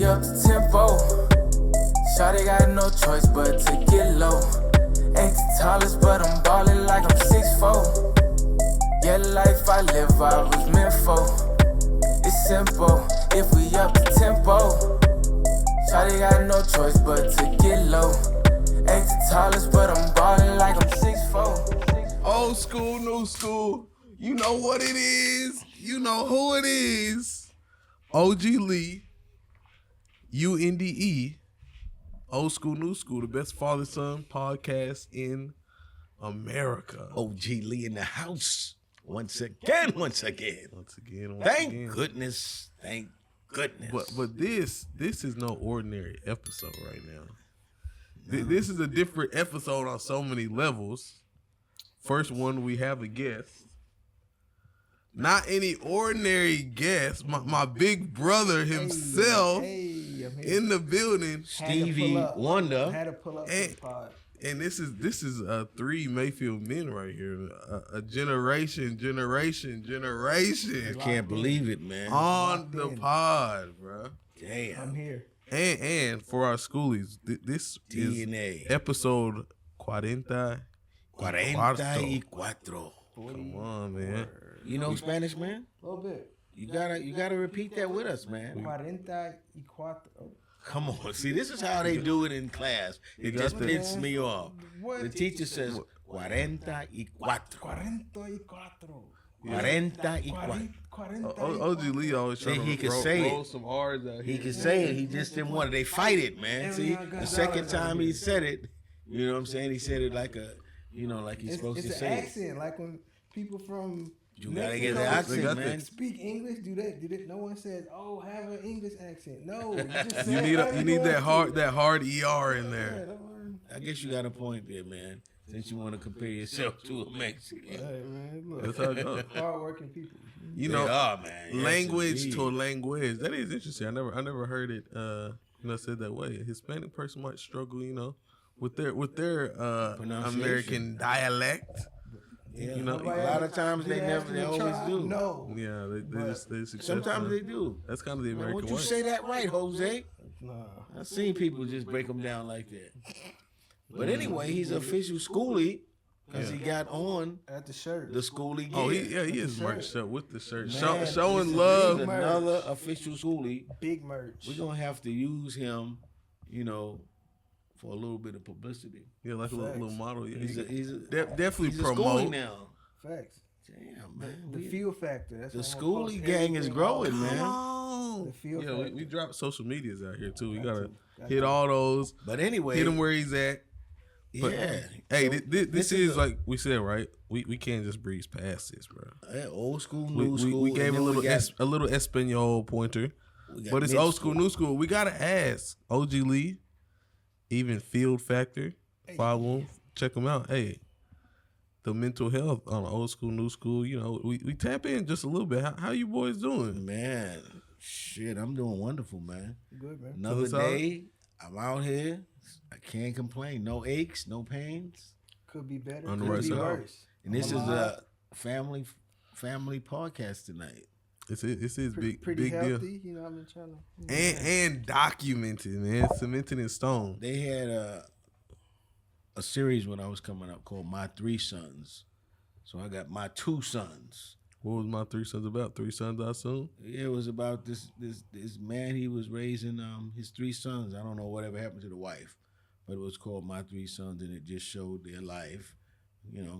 up the tempo. Shawty got no choice but to get low. Ain't the tallest, but I'm ballin' like I'm 6'4". Yeah, the life I live, I was meant for. It's simple, if we up the tempo. Shawty got no choice but to get low. Ain't the tallest, but I'm ballin' like I'm 6'4". Old school, new school. You know what it is. You know who it is. OG Lee, UNDE, Old School, New School, the best father-son podcast in America. OG Lee in the house. Once again. Thank goodness. But this is no ordinary episode right now. This is a different episode on so many levels. First one, we have a guest. Not any ordinary guest. My big brother himself in the building. Stevie Wonder. I had to pull up the pod. And this is three Mayfield men right here. A generation. I can't believe it, man. On the pod, bro. Damn. I'm here. And for our schoolies, this DNA. is episode 44. Come on, man. You know Spanish, man? A little bit. You gotta repeat that with us, man. 44. Come on. See, this is how they do it in class. It just pisses me off. What? The teacher says 44. 44. OG Lee always trying he to could say roll it. some R's out here. He can say it. He just didn't want it. They fight it, man. See, the second time he said it, you know what I'm saying? He said it like like he's supposed to say it. It's an accent, like when people from You gotta get the accent, man. speak English. Do they? No one says, "Oh, have an English accent." No, you just You need that hard ER in there. I guess you got a point there, man. Since you want to compare yourself to a Mexican. Hey man, look, That's how it goes. hardworking people. You know, They are, man. language Yes, to indeed. language. That is interesting. I never heard it said that way. A Hispanic person might struggle, with their American dialect. Yeah, You know, a lot of times they always do. No, Yeah, they successful. Sometimes they do. That's kind of the Man, American won't you way. say that right, Jose? nah. I've seen people just break them down like that. But anyway, he's an official schoolie because he got on At the shirt. the schoolie gear. Oh, he is merched up with the shirt, Man, showing he's love. another official schoolie. Big merch. We're going to have to use him, for a little bit of publicity. Yeah, like a little model. Yeah, He's definitely a promote. schoolie now. Facts. Damn, man. The feel factor. That's The what I'm gonna schoolie post gang is everything growing, on. man. Oh. The feel Yeah, factor. we drop social medias out here too. We gotta Got hit to. all those. But anyway, Hit him where he's at. But, yeah. Hey, So, this is like we said, right? We can't just breeze past this, bro. Old school, We, new we, school. we gave and a then little we got- a little Espanol pointer, we got but it's old school, mid-school. new school. We gotta ask OG Lee, even Field Factor. Follow him, check him out. Hey, the mental health on old school, new school. We tap in just a little bit. How you boys doing? Man, shit, I'm doing wonderful, man. Good, man. Another Feeling solid? day, I'm out here. I can't complain. No aches, no pains. Could be better. On the Could right be side. worse. And this is alive. a family podcast tonight. It's big Pretty big healthy. deal. I've been trying to. And documented, man, cemented in stone. They had a series when I was coming up called My Three Sons. So I got my two sons. What was my three sons about? Three sons, I assume. It was about this man. He was raising his three sons. I don't know whatever happened to the wife, but it was called My Three Sons, and it just showed their life,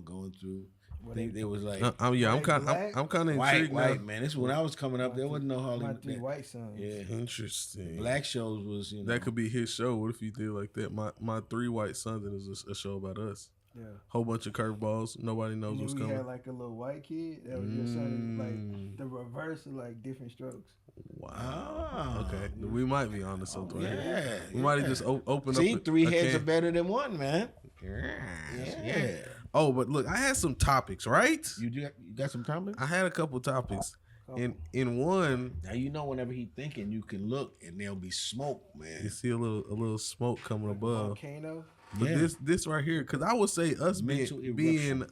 going through. I think there was like I'm kind black? of white, intrigued now. man. This is when I was coming up. There wasn't no My Hollywood. three white sons. Yeah, Interesting. black shows was That could be his show. What if he did like that? My three white sons, and it was a show about us. Yeah. Whole bunch of curveballs. Nobody knows And what's then we coming. had like a little white kid that was your son, like the reverse of like different strokes. Wow. Ah. Okay, we might be onto something. Here. Yeah, We might have just opened See, up. three a heads can. are better than one, man. Yeah. Oh, but look, I had some topics, right? You got some topics? I had a couple topics. In one, Now whenever he thinking, you can look and there'll be smoke, man. you see a little smoke coming above. Volcano. But Yeah. this right here, because I would say us Mental being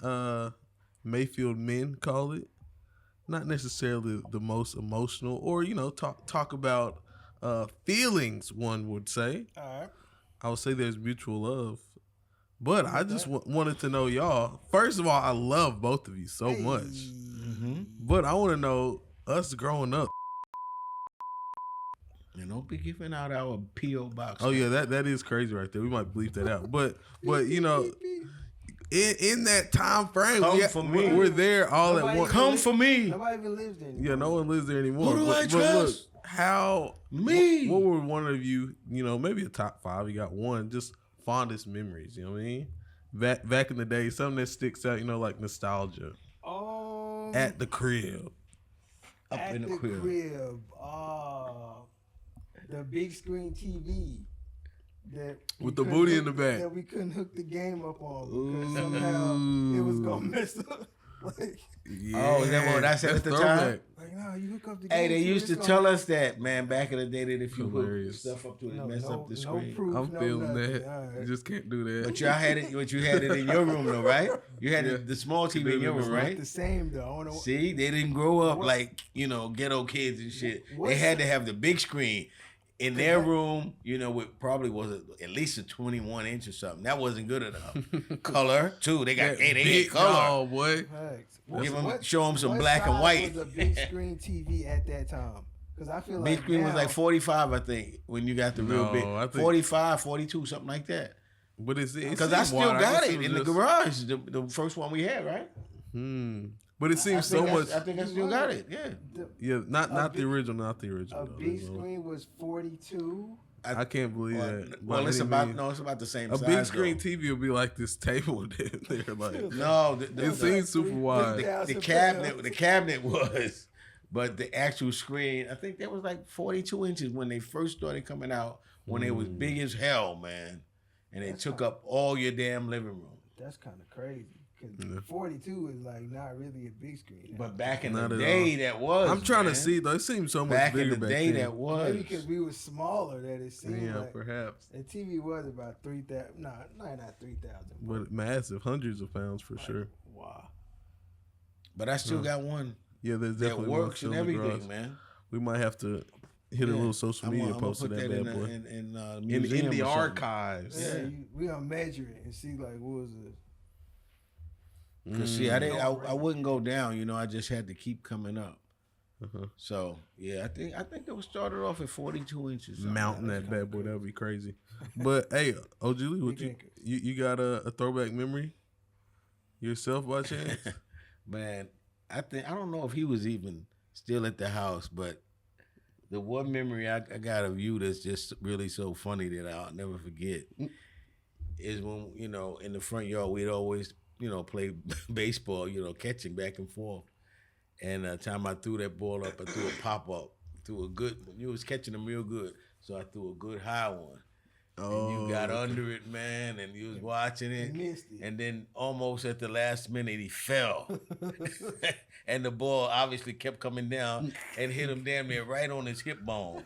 Mayfield men, call it, not necessarily the most emotional, or talk about feelings, one would say. All right. I would say there's mutual love. But I just wanted to know y'all. First of all, I love both of you so much. Mm-hmm. But I want to know us growing up. And don't be giving out our P.O. box. Oh yeah, that is crazy right there. We might bleep that out. But you know, in that time frame, we're there all at once. Come for me. Nobody even lives there anymore. Yeah, no one lives there anymore. Who do I But trust? look, how Me. What were one of you? You know, maybe a top 5. You got one. Just fondest memories. You know what I mean? Back in the day, something that sticks out. You know, like nostalgia. At the crib. Up in the crib. The big screen TV that with the booty in the back that we couldn't hook the game up on because somehow it was gonna mess up. Like, oh, is that what I said at the time? Like, no, you hook up the game. Hey, they used to tell us that, man, back in the day, that if you hook stuff up to it, mess up the screen. Proof, I'm feeling that. Right. You just can't do that. But y'all had it. But you had it in your room though, right? You had the small TV in your room, right? Not the same though. See, they didn't grow up like ghetto kids and shit. They had to have the big screen in their room. You know, with probably was at least a 21-inch or something. That wasn't good enough. Color too. They got they get color. Oh boy. Show them some black and white. What was a big screen TV at that time? Because I feel big like screen now, was like 45, I think, when you got the real big. I think 45, 42, something like that. But it's because I still got it in the garage, the first one we had, right? But it seems so much. I think I still got it. Yeah. Yeah, not the original, not the original. A big screen was 42. I can't believe that. Well, it's about the same size. A big screen TV would be like this table there. Like no, it seems super wide. The cabinet was, but the actual screen, I think that was like 42 inches when they first started coming out. When they was big as hell, man, and they took up all your damn living room. That's kind of crazy. 42 is like not really a big screen. But back in the day, that was. I'm trying to see though. It seems so much bigger back then. That was. Maybe because we were smaller that it seemed like. Perhaps. The TV was about 3,000. Not 3,000. But massive, hundreds of pounds for sure. Wow. But I still got one. Yeah, there's definitely that works and everything, man. We might have to hit a little social media post of that bad boy. In the archives. Yeah, we gonna measure it and see like what was it. Cause see, I wouldn't go down. I just had to keep coming up. So yeah, I think it was started off at 42 inches. Mounting that bad boy, that would be crazy. But hey, OG Lee, what you got a throwback memory yourself by chance? Man, I don't know if he was even still at the house, but the one memory I got of you that's just really so funny that I'll never forget is when in the front yard we'd always play baseball, catching back and forth. And the time I threw that ball up, I threw a pop up, threw a good. You was catching them real good, so I threw a good high one. And you got under it, man, and you was watching it. And then almost at the last minute, he fell. And the ball obviously kept coming down and hit him damn near right on his hip bone.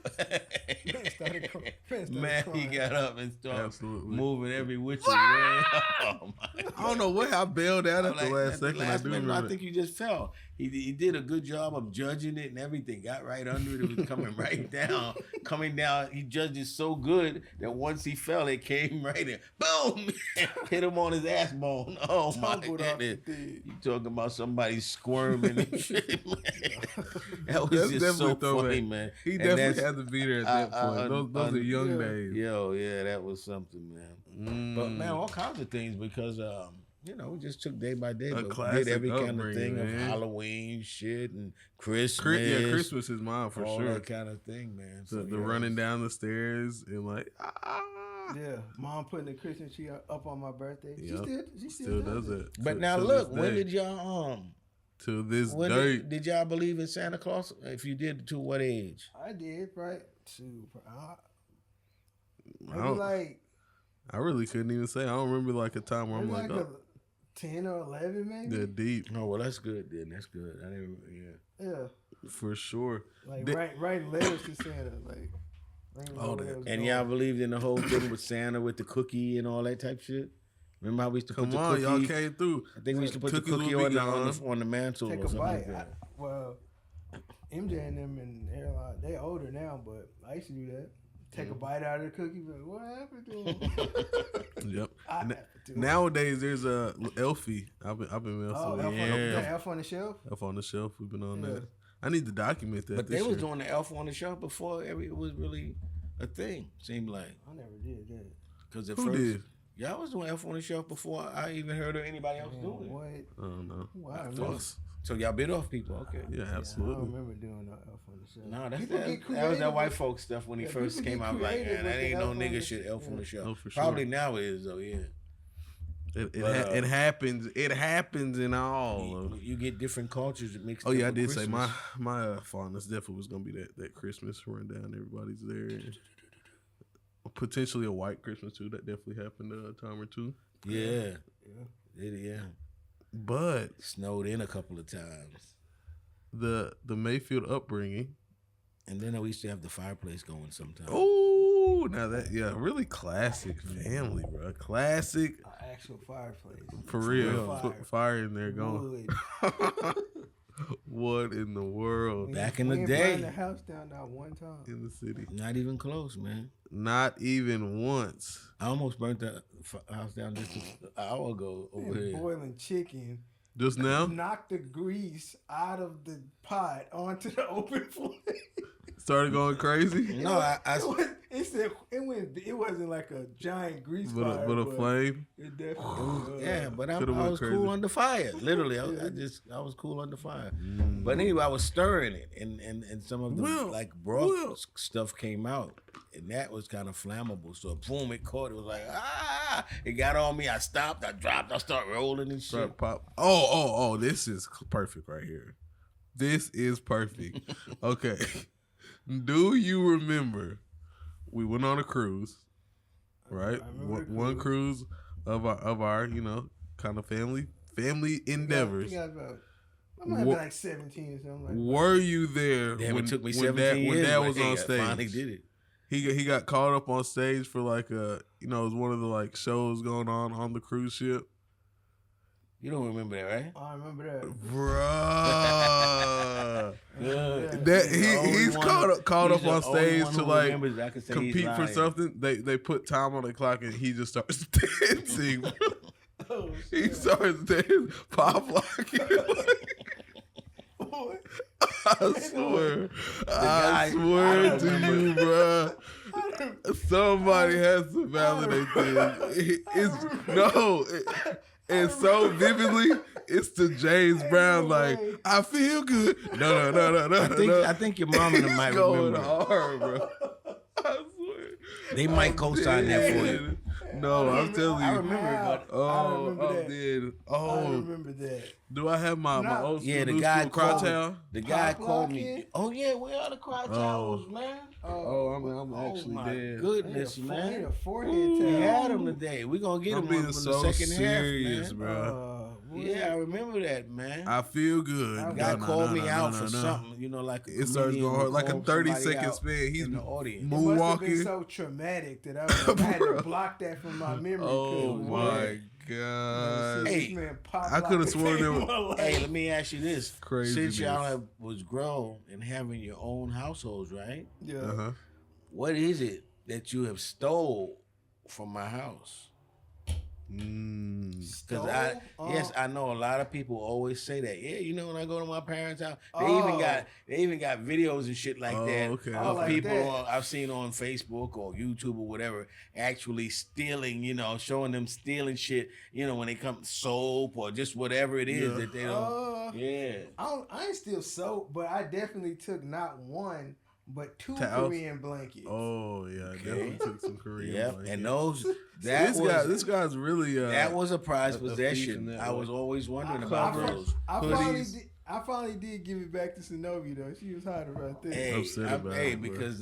Man, he got up and started moving every which way. Oh, I don't know what I bailed out at the last second. I do remember. I think you just fell. He did a good job of judging it and everything. Got right under it. It was coming right down. Coming down. He judged it so good that once he fell, it came right in. Boom! Hit him on his ass bone. Oh, my goodness. You talking about somebody squirming and shit, man. That was just so funny, man. He definitely had to be there at that point. Those are young days. Yo, yeah, that was something, man. But, man, all kinds of things because... we just took day by day, but did every kind of thing of Halloween shit and Christmas. Yeah, Christmas is mine for all sure. That kind of thing, man. So the running down the stairs and like, Yeah, mom putting the Christmas tree up on my birthday. Yep. She still does it. But now look, when did y'all to this day did y'all believe in Santa Claus? If you did, to what age? I did, right? I really couldn't even say. I don't remember like a time where I'm like, 10 or 11 maybe. They're deep. Oh well, that's good then. That's good. I didn't. Yeah. For sure. Like write letters to Santa, like. And y'all believed in the whole thing with Santa with the cookie and all that type shit. Remember how we used to put the cookie? Y'all came through. I think we used to put the cookie on the mantle or something like that. MJ and them and Airline, they older now, but I used to do that. Take a bite out of the cookie, but what happened to him? Yep. Nowadays, there's a Elfie. I've been messing with Elf on the Shelf. Elf on the Shelf. We've been on that. I need to document that. But they was doing the Elf on the Shelf before it was really a thing. Seemed like. I never did that. Because at Who first, did? y'all was doing Elf on the Shelf before I even heard of anybody else doing it. What? I don't know. Well, I remember. So y'all bit off people, okay? Yeah, I absolutely. don't remember doing no Elf on the Shelf. No, People that was that white folk stuff when he Yeah, first people came get out. Like, creative man, that with ain't the no Elf on nigga the- shit. Elf on the Shelf. Oh, for sure. Probably now it is though. Yeah. It happens. It happens in all. Of, You get different cultures that mix. oh yeah, I did say my fondness definitely was gonna be that Christmas rundown. Everybody's there. And potentially a white Christmas too. That definitely happened a time or two. Yeah. Yeah. But Snowed in a couple of times. the Mayfield upbringing. And then we used to have the fireplace going sometimes. Oh, now that really classic family, bro. Classic Actual fireplace. for real. Fire. Put fire in there going. Wood. What in the world? Back in the We ain't day. burned the house down not one time. In the city. Not even close, man. Not even once. I almost burnt the house down just an hour ago over And here. boiling chicken. Just now? Knocked the grease out of the pot onto the open flame. Started going crazy? No, It wasn't like a giant grease But fire. a flame? It definitely was. Yeah, but I Could've was went crazy. cool under fire. Literally, I was cool under fire. But anyway, I was stirring it, and some of the like broth stuff came out, and that was kind of flammable. So boom, it caught. It was like it got on me. I stopped. I dropped. I start rolling and shit. Start pop. Oh, this is perfect right here. This is perfect. Okay. Do you remember we went on a cruise, right? One cruise of our kind of family endeavors. I might have been like 17 or something like that. Were you there Damn, when it took me when 17 years. Dad but was hey, on I stage? finally did it. He got caught up on stage for like it was one of the like shows going on the cruise ship. You don't remember that, right? I remember that. Bruh. Good. That he's caught up on stage to like compete for something. something. They put time on the clock and he just starts dancing. Oh, He starts dancing, pop locking. I swear to you, bro. Somebody has to validate this. And so vividly, it's the James Brown like I feel good. No. I think your mom and them might going remember. hard, bro. I swear. They might co-sign that for you. No, I'm telling you. I remember it, but Oh, remember I'm that. dead. I Oh, remember that. do I have my old school, Yeah, the new guy school crotch called me. towel? The guy Pop called me. locking? Oh yeah, where are the crotch towels, man? Oh, I'm actually my dead. goodness, Need man. a forehead We towel. had them today. We gonna get I'm them being in so the second serious, half, man. bro. Yeah, I remember that, man. I feel good. The guy called me out for something, like a It starts comedian going hard, would like a call 30-second somebody out spin. He's in the audience. It must have been moonwalking. so traumatic that I had to block that from my memory. Oh 'cause my god! Hey, this man pop I coulda locked sworn the there was- table, like, Hey, let me ask you this: Craziness. since y'all was grown and having your own households, right? yeah. Uh-huh. What is it that you have stole from my house? Because yes, I know a lot of people always say that. Yeah, when I go to my parents' house, they even got videos and shit like that okay. of like people that. I've seen on Facebook or YouTube or whatever actually stealing. Showing them stealing shit. When they come soap or just whatever it is that they don't. I ain't still soap, but I definitely took not one, but two Towels? Korean blankets. Oh yeah, I definitely took some Korean. Yep, blankets. and those This guy's really that was a prized a thief possession. in that I way. was always wondering I about fin- those. hoodies. I finally did give it back to Sonovi though. She was hiding right there. Hey, upset about hey, it, bro. because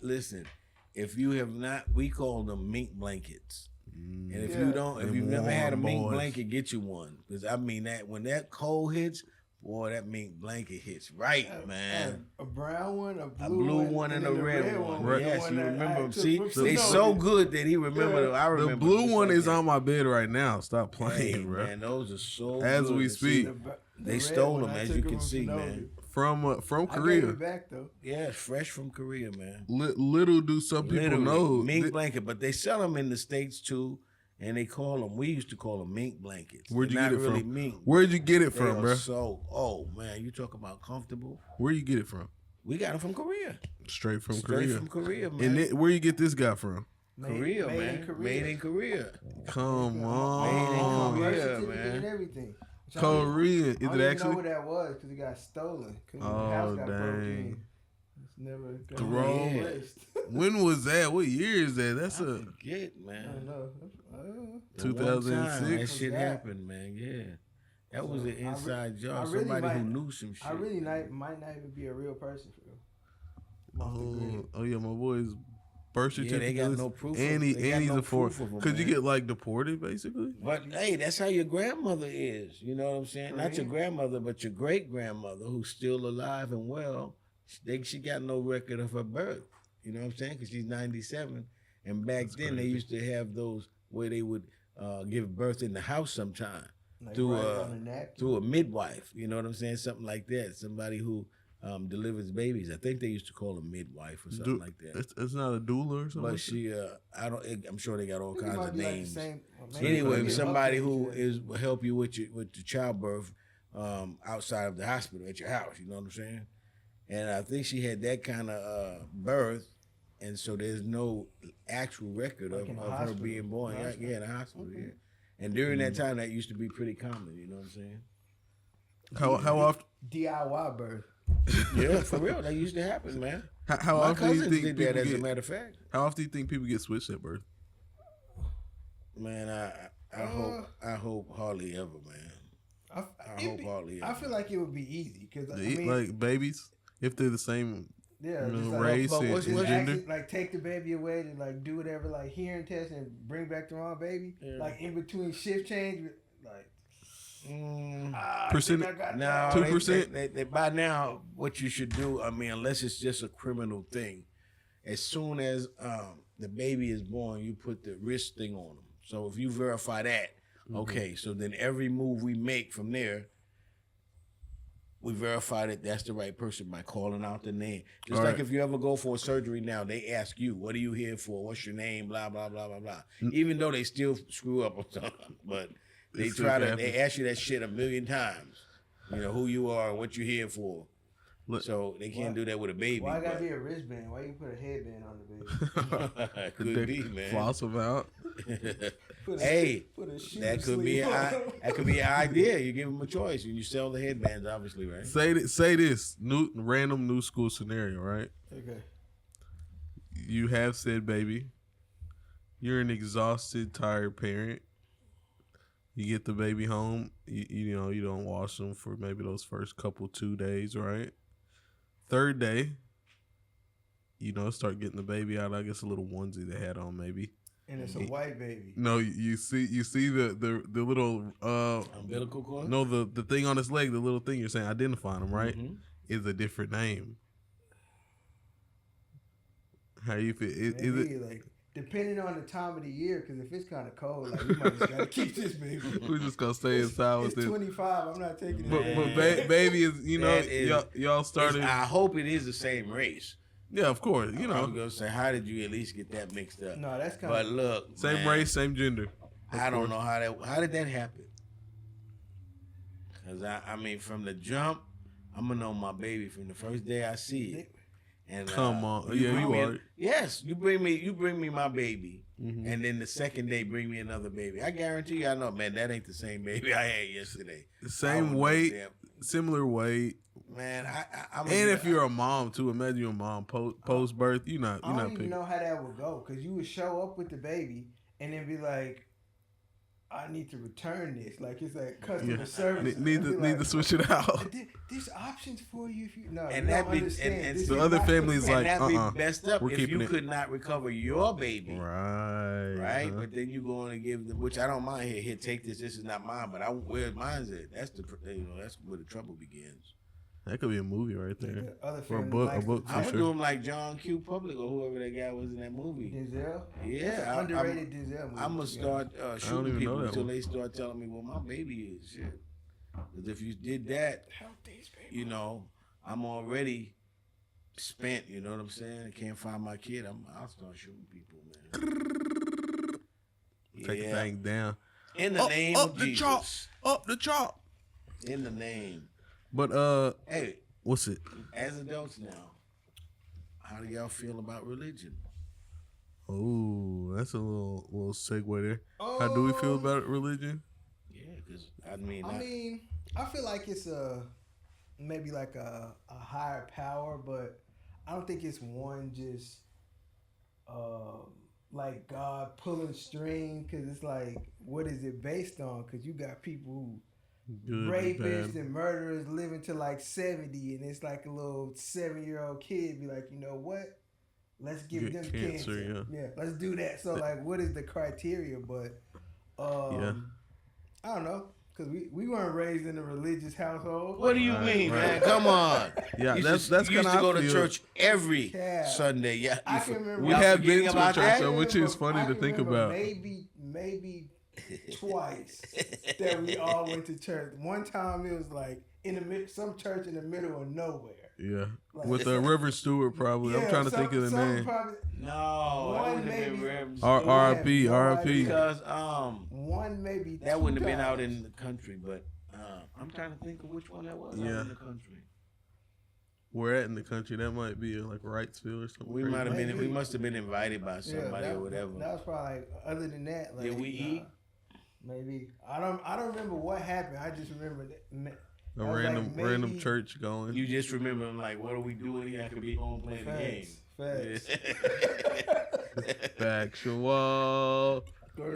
listen, if you have not, we call them mink blankets. And if you don't, if Them you've never had a warm mink boys. blanket, get you one. Because I mean that when that cold hits, boy, that mink blanket hits right, man. A brown one, a A blue, blue one and a then the red one. was the Yes, one you that I remember them. took See, from they Sonovi. so good that he remembered. I remember The blue just one like is that. on my bed right now. Stop Hey, playing, bro. man, those are so As good we to see. speak. They red stole one, them, I as took you them can from see, Sonovi. man. from I gave Korea. it back though. Yeah, it's fresh from Korea, man. Little do some people Literally, know. mink blanket, but they sell them in the States too, and they call them. We used to call them mink blankets. Where'd you They're get not it really from? Mink. Where'd you get it They from, are bro? So, oh man, you talk about comfortable. Where you get it from? We got them from Korea. Straight from Straight Korea. from Korea, man. And where you get this guy from? Korea, made man. in Korea. Made in Korea. Come Made in on. Korea. Birth certificate man. and everything. Which I Korean. don't Is it even know actually? what that was because it got stolen. Because the Oh, house got broke dang. in. It's never got Wrong. replaced. When was that? What year is that? That's I a forget, I man. don't know. The one time 2006. That shit That. happened, man. Yeah. That was an inside job. I really Somebody who might- knew some shit. I really might not even be a real person for real. I'm off the grid. Oh yeah, my boy's birth Yeah, certificate. they got no proof of- And they got he's no a foreign. proof of him, Could you man. get like deported basically? But hey, that's how your grandmother is. You know what I'm saying? Not your Right. grandmother, but your great grandmother, who's still alive and well. She got no record of her birth. You know what I'm saying? Because she's 97, and back then they used to have those where they would give birth in the house sometime Like through right a on the napkin. through a midwife. You know what I'm saying? Something like that. Somebody who delivers babies. I think they used to call a midwife or something like that. It's not a doula or something. But like she, I'm sure they got all I think it kinds might of be like the names. same- maybe Anyway, it's somebody updated who today. will help you with the childbirth outside of the hospital at your house. You know what I'm saying? And I think she had that kind of birth, and so there's no actual record Like of in the her hospital. being born. In the Yeah, in the hospital. Yeah. And during that time, that used to be pretty common. You know what I'm saying? how often? DIY birth. Yeah, for real. That used to happen, man. How My often do you cousins think did that, people as a get? matter of fact. How often do you think people get switched at birth? Man, I hope hardly ever, man. I hope hardly I ever. feel like it would be easy because I They- mean, like babies, if they're the same yeah, you know, just like, race but and, what's- and what's gender. actually, like take the baby away to like do whatever, like hearing test and bring back the wrong baby, Yeah. like in between shift change, like Percent- I got No, 2%? They, by now, what you should do, I mean, unless it's just a criminal thing, as soon as the baby is born, you put the wrist thing on them. So if you verify that, okay, so then every move we make from there, we verify that that's the right person by calling out the name. Just All like right. if you ever go for a surgery now, they ask you, what are you here for? What's your name? Blah, blah, blah, blah, blah. Even though they still screw up or something, but they It still try to, happens. they ask you that shit a million times. You know, who you are and what you're here for. Look- So they can't do that with a baby. Why gotta but- be a wristband? Why you put a headband on the baby? Could be, man. Floss them out. Put a, Hey, put a shoe that could be sleeve on. that could be an idea. You give them a choice, and you sell the headbands, obviously, right? Say this random new school scenario, right? Okay. You have said baby. You're an exhausted, tired parent. You get the baby home. You know you don't wash them for maybe those first 2 days, right? Third day, you know, start getting the baby out. I guess a little onesie they had on, maybe. And it's a white baby. No, you see the little Umbilical cord. no the thing on his leg, the little thing you're saying identifying him, right? Mhm. Is a different name. How you feel? Is it? Maybe, like depending on the time of the year, because if it's kind of cold, like you might just gotta keep this baby. We're just gonna stay inside It's with it. 25. I'm not taking it. But baby is, you know, That is- y'all started. I hope it is the same race. Yeah, of course. You I was know, gonna say, how did you at least get that mixed up? No, that's kind But of. look, same man, race, same gender. I don't know how did that happen? Cause I mean, from the jump, I'm gonna know my baby from the first day I see it. And Come on. bring Yeah, you me are. yes, you bring me my baby, Mhm. and then the second day bring me another baby. I guarantee you, I know, man, that ain't the same baby I had yesterday. I Same would weight, know similar weight, damn- man. I'm and if you're a mom too, imagine you're a mom post birth. You're I not don't even picking. know how that would go, because you would show up with the baby and then be like, I need to return this. Like it's like customer Yeah. service. Need I'd be to like, switch it out. There's options for you if you no. And you that don't be- understand. and This the is other not- family's and like, that'd be messed up we're if keeping you it. could not recover your baby. Right. Right, huh? but then you going to give them, which I don't mind. Here, take this. This is not mine, but where's mine's at? That's that's where the trouble begins. That could be a movie right there. The other Or a family book. likes A book the- for I'm gonna sure. do him like John Q. Public or whoever that guy was in that movie. Denzel. Yeah, That's an underrated Denzel movie. I'm gonna start shooting even know people that until one. they start telling me, "Well, my baby is shit." Because if you did that, you know, I'm already spent. You know what I'm saying? I can't find my kid. I'll start shooting people, man. Take the thing down. In the name of the Jesus. chop. Up the chop. In the name. But hey, what's it? As adults now, how do y'all feel about religion? Oh, that's a little segue there. How do we feel about religion? Yeah, because I mean, I feel like it's maybe like a higher power, but I don't think it's one just like God pulling string, because it's like, what is it based on? Because you got people who rapists and murderers living to like 70, and it's like a little 7-year-old kid be like, you know what? Let's give them cancer. Yeah, let's do that. So like, what is the criteria? But I don't know. Because we weren't raised in a religious household. What do you mean, man? Come on. Yeah, that's kind of. Used to go to church every Sunday. Yeah, I can remember. We have been to a church, which is funny to think about. Maybe twice that we all went to church. One time it was like in some church in the middle of nowhere. Yeah, like, with Reverend Stewart probably. I'm trying to think of the name. No, RIP. Because one maybe that wouldn't have been out in the country, but I'm trying to think of which one that was out in the country. We're at in the country. That might be like Wrightsville or something. We might have been. We must have been invited by somebody or whatever. That was probably like, other than that. Like, did we eat? Maybe I don't remember what happened. I just remember that. A random church going. You just remember, I'm like, what are we doing here? I could be home playing the game. Facts. Factual.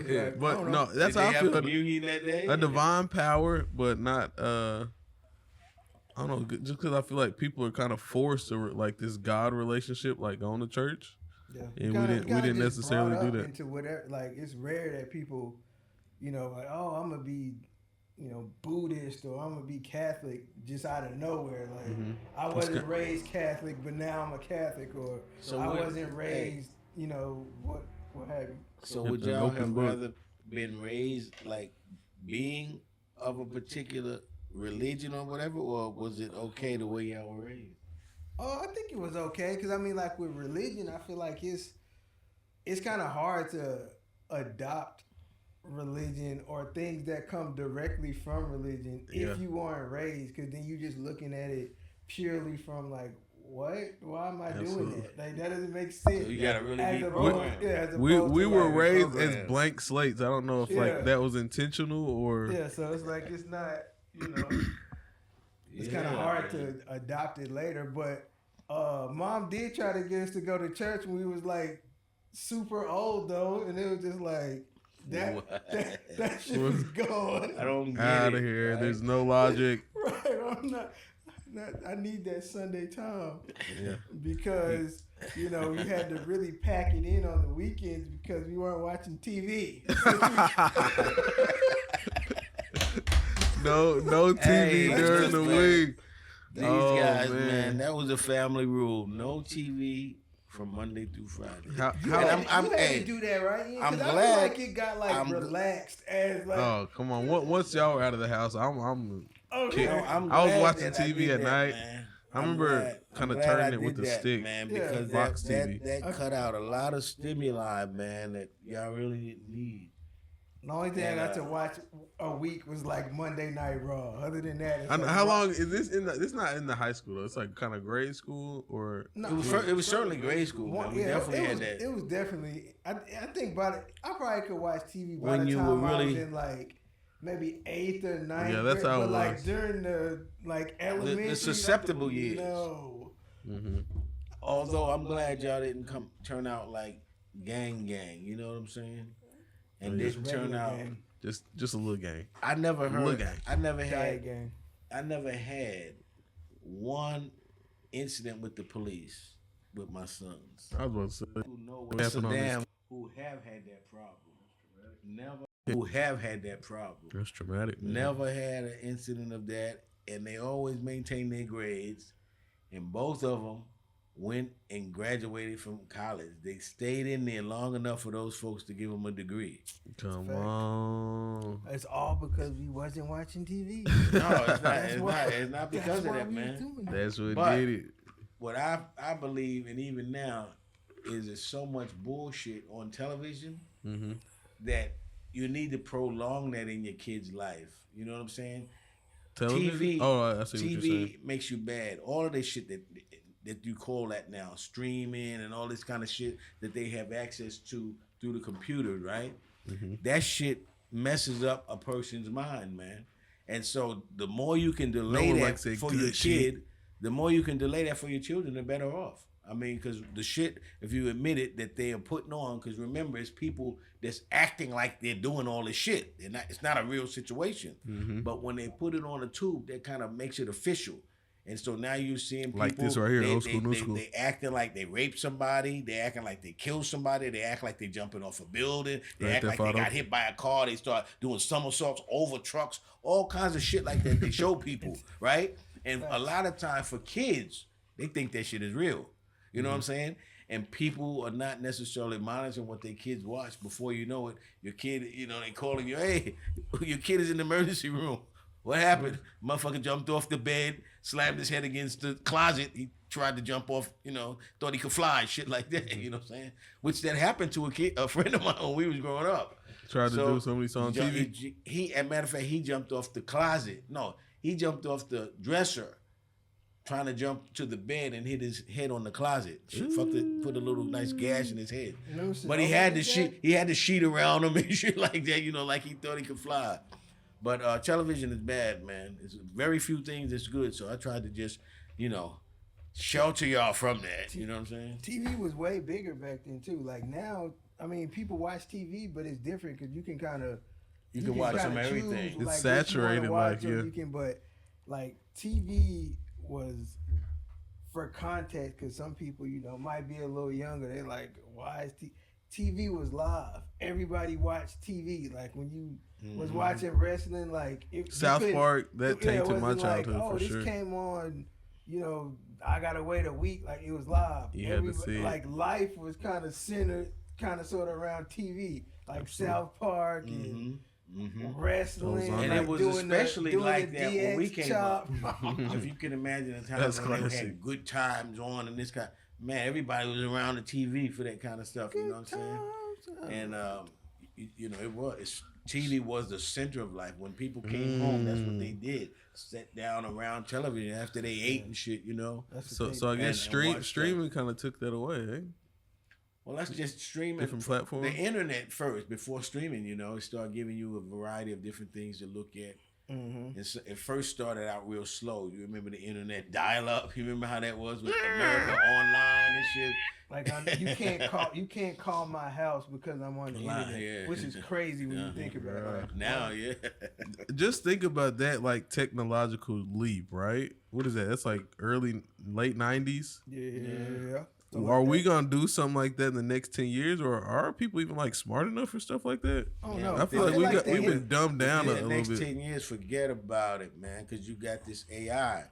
Yeah, but no, that's how I feel. Communion that day? A divine power, but not. I don't know. Just because I feel like people are kind of forced to like this God relationship, like going to church. Yeah, and we didn't necessarily do that. Into whatever, like it's rare that people, like, oh, I'm gonna be, Buddhist, or I'm gonna be Catholic just out of nowhere. Like I wasn't raised Catholic, but now I'm a Catholic, or I wasn't raised, what have you. So would y'all have rather been raised like being of a particular religion or whatever, or was it okay the way y'all were raised? Oh, I think it was okay, because I mean, like with religion, I feel like it's kind of hard to adopt religion or things that come directly from religion if you weren't raised, because then you just looking at it purely from like, what? Why am I doing that? Like, that doesn't make sense. So you gotta really be programmed. We were raised as blank slates. I don't know if like that was intentional or so it's like it's not, it's kind of hard to adopt it later. But Mom did try to get us to go to church when we was like super old though, and it was just like that shit was gone. I don't get out of here. Right? There's no logic. Right, I'm not. I need that Sunday time. Yeah. Because you had to really pack it in on the weekends because we weren't watching TV. No TV during the week. These guys, man, that was a family rule. No TV from Monday through Friday. You had to do that, right? I'm glad. I feel like it got like relaxed as like. Oh, come on! Once y'all were out of the house, I'm okay. I was watching TV at night. Man. I remember kind of turning it with the stick, man, because that cut out a lot of stimuli, man, that y'all really need. The only thing I got to watch a week was like Monday Night Raw. Other than that, how long is this in? It's not in the high school though. It's like kind of grade school, or no, it was certainly grade school. Man. We definitely had that. It was definitely. I think about it. I probably could watch TV by when the you time were really I was in like maybe 8th or 9th. Yeah, that's how it was. Like during the like elementary, the susceptible years. No. Mm-hmm. Although I'm glad y'all didn't turn out like gang. You know what I'm saying? And this turned out just a little gang. I never heard. Gang. I never had one incident with the police with my sons. I was about to say who have had that problem. Who have had that problem. That's traumatic. Man. Never had an incident of that, and they always maintain their grades. And both of them went and graduated from college. They stayed in there long enough for those folks to give them a degree. Come on. It's all because we wasn't watching TV. No, it's not because of that, man. That's what But did it. what I believe, and even now, is there's so much bullshit on television that you need to prolong that in your kid's life. You know what I'm saying? Television? TV, I see what you're saying. TV makes you bad. All of this shit that you call that now, streaming and all this kind of shit that they have access to through the computer, right? That shit messes up a person's mind, man. And so the more you can delay that for your kid, the more you can delay that for your children, the better off. I mean, because the shit, if you admit it, that they are putting on, because remember, it's people that's acting like they're doing all this shit. It's not a real situation. But when they put it on a tube, that kind of makes it official. And so now you're seeing people like this right here, old school, new school. They acting like they raped somebody. They acting like they killed somebody. They act like they jumping off a building. They act like they got hit by a car. They start doing somersaults over trucks. All kinds of shit like that. They show people, right? And a lot of time for kids, they think that shit is real. You know what I'm saying? And people are not necessarily monitoring what their kids watch. Before you know it, your kid, you know, they calling you, hey, your kid is in the emergency room. What happened? Motherfucker jumped off the bed, slammed his head against the closet. He tried to jump off, you know, thought he could fly, shit like that, you know what I'm saying? Which that happened to a friend of mine when we was growing up. Tried to do something on TV? As a matter of fact, he jumped off the closet. No, he jumped off the dresser, trying to jump to the bed and hit his head on the closet. Put a little nice gash in his head. But he had the sheet around him and shit like that, you know, like he thought he could fly. But television is bad, man. It's very few things that's good. So I tried to just, you know, shelter y'all from that. You know what I'm saying? TV was way bigger back then too. Like now, I mean, people watch TV, but it's different because you can kind of you can watch some everything. It's like, saturated, like but like TV was for context because some people, you know, might be a little younger. They're like, why is TV was live? Everybody watched TV. Like when you was watching wrestling, like South Park, that tainted my childhood like, for sure. This came on, you know, I gotta wait a week. Like it was live. You had to see it. Like life was kind of centered, kind of sort of around TV, like Absolutely. South Park and wrestling. And like it was especially like that when we came up. If you can imagine the time when they had Good Times on and this kind. Man, everybody was around the TV for that kind of stuff. You know what I'm saying? And you know, TV was the center of life. When people came home, that's what they did. Sat down around television after they ate and shit, you know. So I guess streaming kind of took that away, eh? Well, that's just streaming. Different platforms. The internet first, before streaming, you know, it started giving you a variety of different things to look at. It first started out real slow. You remember the internet dial-up? You remember how that was with America Online and shit? Like you can't call my house because I'm on the internet, which is crazy when you think about it. Right? Now, Just think about that, like technological leap, right? What is that? That's like late 90s. Yeah. Are we gonna do something like that in the next 10 years, or are people even like smart enough for stuff like that? Oh no, I feel like we've been dumbed down a little bit. Next 10 years, forget about it, man, because you got this AI,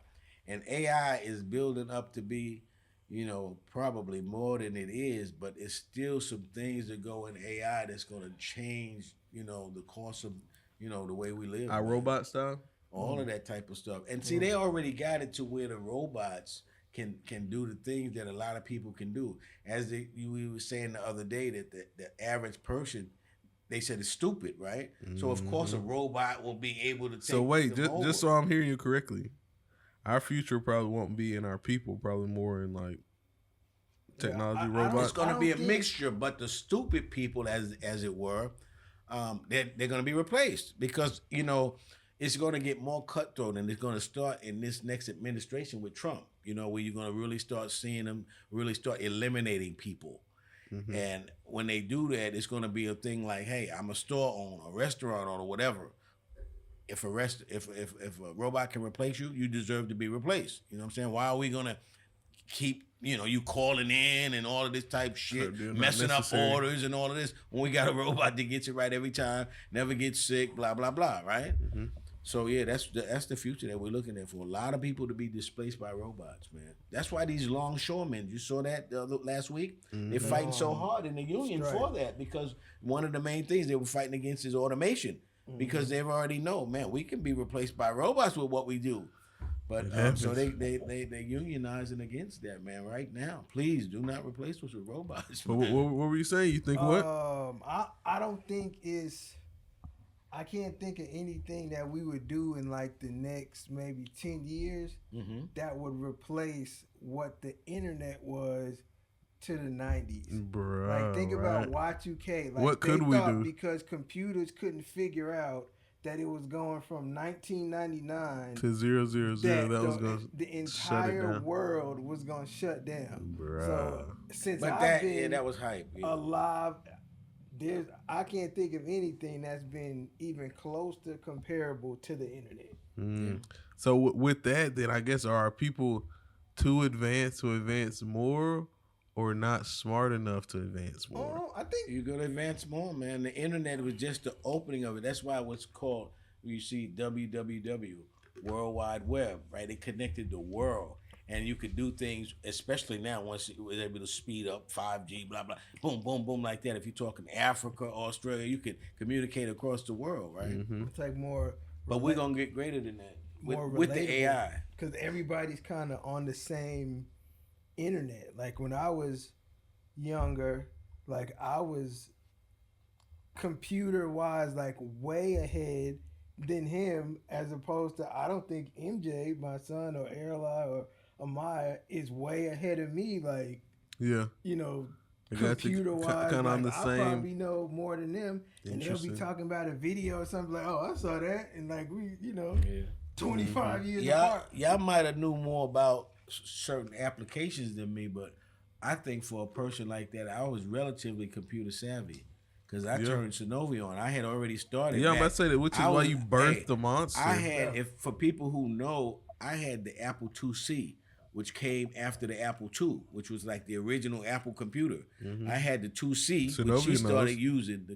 and AI is building up to be, you know, probably more than it is, but it's still some things that go in AI that's gonna change, you know, the course of, you know, the way we live. Our robot style, all of that type of stuff, and see, they already got it to where the robots can do the things that a lot of people can do. As we were saying the other day that the average person, they said is stupid, right? So of course a robot will be able to take. So wait, just so I'm hearing you correctly, our future probably won't be in our people, probably more in like technology robots. It's going to be a mixture, but the stupid people, as it were, they're going to be replaced because, you know, it's going to get more cutthroat, and it's going to start in this next administration with Trump, you know, where you're going to really start seeing them really start eliminating people. And when they do that, it's going to be a thing like, hey, I'm a store owner, a restaurant owner, whatever. If a robot can replace you, you deserve to be replaced. You know what I'm saying? Why are we going to keep, you know, you calling in and all of this type shit, messing up orders and all of this when we got a robot that gets it right every time, never gets sick, blah, blah, blah, right? So yeah, that's the future that we're looking at for a lot of people to be displaced by robots, man. That's why these longshoremen, you saw that last week, they're fighting so hard in the union for that, because one of the main things they were fighting against is automation, because they've already know, man, we can be replaced by robots with what we do. But so they unionizing against that, man, right now. Please do not replace us with robots. But what were you saying? You think what? I don't think I can't think of anything that we would do in like the next maybe 10 years that would replace what the internet was to the 90s. Bruh, like think about Y2K. Like what could we do? Because computers couldn't figure out that it was going from 1999 to 000. That was going the entire world was going to shut down. Bruh. So since But I've been that was hype. Yeah. alive, I can't think of anything that's been even close to comparable to the internet. So with that, then I guess are people too advanced to advance more, or not smart enough to advance more? I think you're gonna advance more, man. The internet was just the opening of it. That's why what's called, you see WWW, World Wide Web, right? It connected the world. And you could do things, especially now, once it was able to speed up 5G, blah, blah, boom, boom, boom, like that. If you're talking Africa, Australia, you can communicate across the world, right? it's like more. But we're going to get greater than that with the AI. Because everybody's kind of on the same internet. Like when I was younger, like I was computer-wise, like way ahead than him, as opposed to, I don't think MJ, my son, or Erla, or Amaya is way ahead of me, like, you know, computer-wise. Kind of on the I same. probably know more than them, and they'll be talking about a video or something like, oh, I saw that, and like we, 25 years apart. Y'all might have knew more about certain applications than me, but I think for a person like that, I was relatively computer savvy. Because I turned Synovi on. I had already started. Yeah, I'm about to say that, which is why you birthed the monster. I had, for people who know, I had the Apple IIc, which came after the Apple II, which was like the original Apple computer. I had the IIc, which she started using,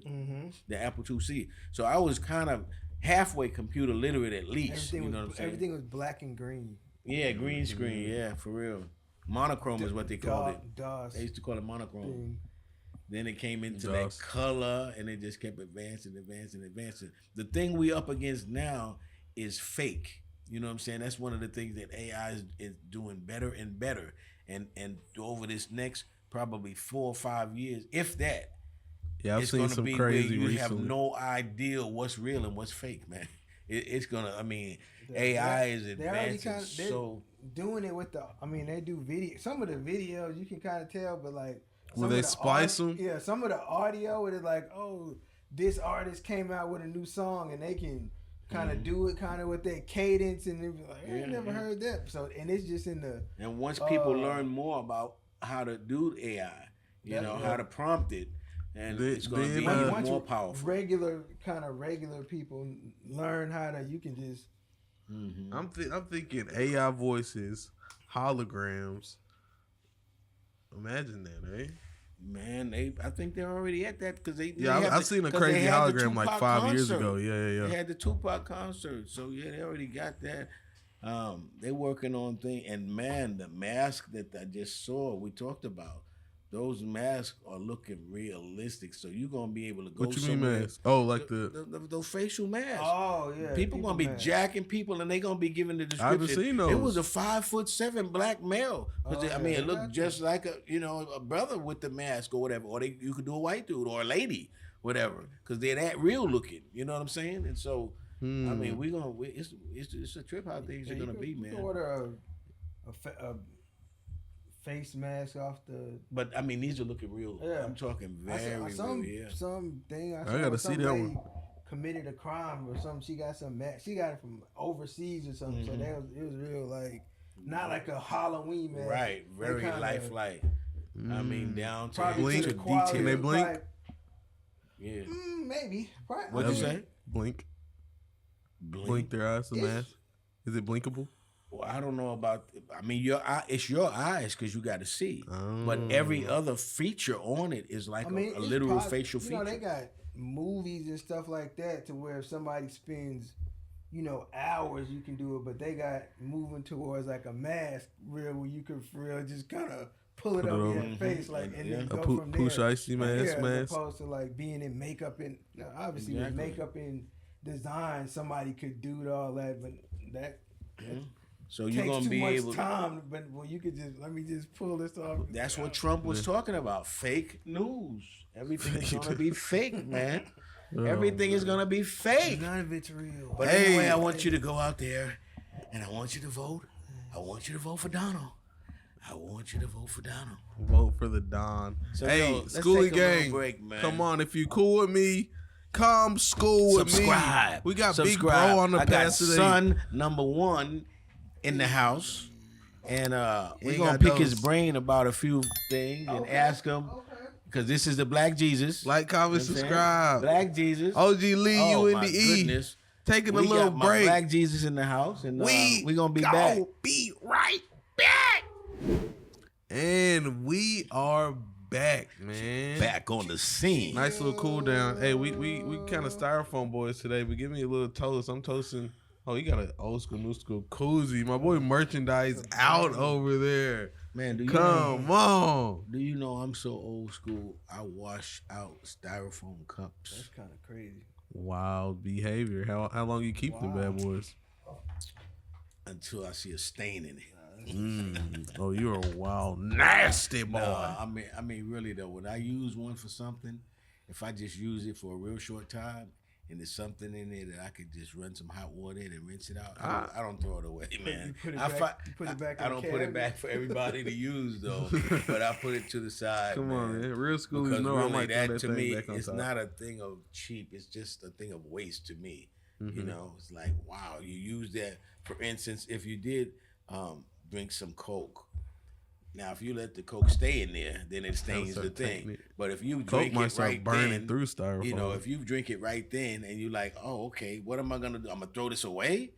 the Apple IIc. So I was kind of halfway computer literate at least. Everything was black and green. Yeah, green screen. Yeah, for real. Monochrome is what they called it. DOS. They used to call it monochrome. Then it came into that color, and it just kept advancing. The thing we up against now is fake. You know what I'm saying? That's one of the things that AI is doing better and better. And over this next probably 4 or 5 years, if that, I've it's seen gonna some be crazy where you recently. have no idea what's real and what's fake, man. It's gonna. I mean, AI is advancing so. Doing it with they do video. Some of the videos you can kind of tell, but like. Will they splice them? Yeah, some of the audio, it is like, oh, this artist came out with a new song, and they can kind of do it kind of with that cadence, and they're like, I ain't never heard that. So, and it's just in the. And once people learn more about how to do AI, how to prompt it, and it's going to be more powerful. Regular people learn how to. You can just. I'm thinking AI voices, holograms. Imagine that, eh? Man, I think they're already at that because they. I've seen a crazy hologram like 5 years ago. Yeah. They had the Tupac concert, so they already got that. They're working on things, and man, the mask that I just saw, we talked about. Those masks are looking realistic, so you're gonna be able to go. What you mean masks? Oh, like those facial masks. Oh yeah. People gonna be jacking people, and they gonna be giving the description. I haven't seen those. It was a 5'7" black male. It looked just like a brother with the mask or whatever. Or you could do a white dude or a lady, whatever, because they're that real looking. You know what I'm saying? And so, I mean, it's a trip how things are gonna be, man. You can order a face mask off the. But I mean, these are looking real. Yeah. I'm talking very real. Something I gotta see that one. Committed a crime or something. She got some mask. She got it from overseas or something. So it was real, like not like a Halloween mask. Right, very lifelike. I mean, down to blink. detail. Can they blink? Yeah, maybe. What'd you say? Blink their eyes. The mask. Is it blinkable? Well, I don't know about. I mean, it's your eyes because you got to see. But every other feature on it is like a literal facial feature. They got movies and stuff like that to where if somebody spends hours you can do it, but they got moving towards like a mask where you can for real just kind of pull it over your face, like, and then go from there. Push icy mask. As opposed to like being in makeup and obviously with makeup and design, somebody could do all that, but that so you're gonna be able to time. But you could just let me just pull this off. That's what Trump was talking about. Fake news. Everything is gonna be fake, man. Everything is gonna be fake. None of it's real. But anyway, I want you to go out there, and I want you to vote. I want you to vote for Donald. I want you to vote for Donald. Vote for the Don. So, hey, Schoolie gang, break, man. come on. If you cool with me, come school with Subscribe. me. We got Big Bro on the pass today. Son number 1 in the house, and we're gonna pick his brain about a few things and ask him. Because this is the Black Jesus. Like, comment, subscribe. Black Jesus. OG Lee, UNDE. Goodness. Taking a We little got my break. Black Jesus in the house, and we're going to be back. Be right back. And we are back, man. Back on the scene. Nice little cool down. Hey, we kind of styrofoam boys today, but give me a little toast. I'm toasting. Oh, you got an old school, new school koozie. My boy merchandise out over there. Man, Come on. Do you know I'm so old school? I wash out styrofoam cups. That's kind of crazy. Wild behavior. How long you keep the bad boys? Until I see a stain in it. Oh, you're a wild, nasty boy. No, I mean, really though, when I use one for something, if I just use it for a real short time, and there's something in there that I could just run some hot water in and rinse it out, I don't throw it away, man. I don't put it back for everybody to use though, but I put it to the side. Come man. on, man. Real school, Because I really, might that throw to that me, thing back on it's top. not a thing of cheap. It's just a thing of waste to me. You know, it's like, wow, you use that. For instance, if you did drink some Coke. Now, if you let the Coke stay in there, then it stains the thing. But if you drink it right then, through styrofoam. you know, if you drink it right then and you're like, oh, okay, what am I going to do? I'm going to throw this away?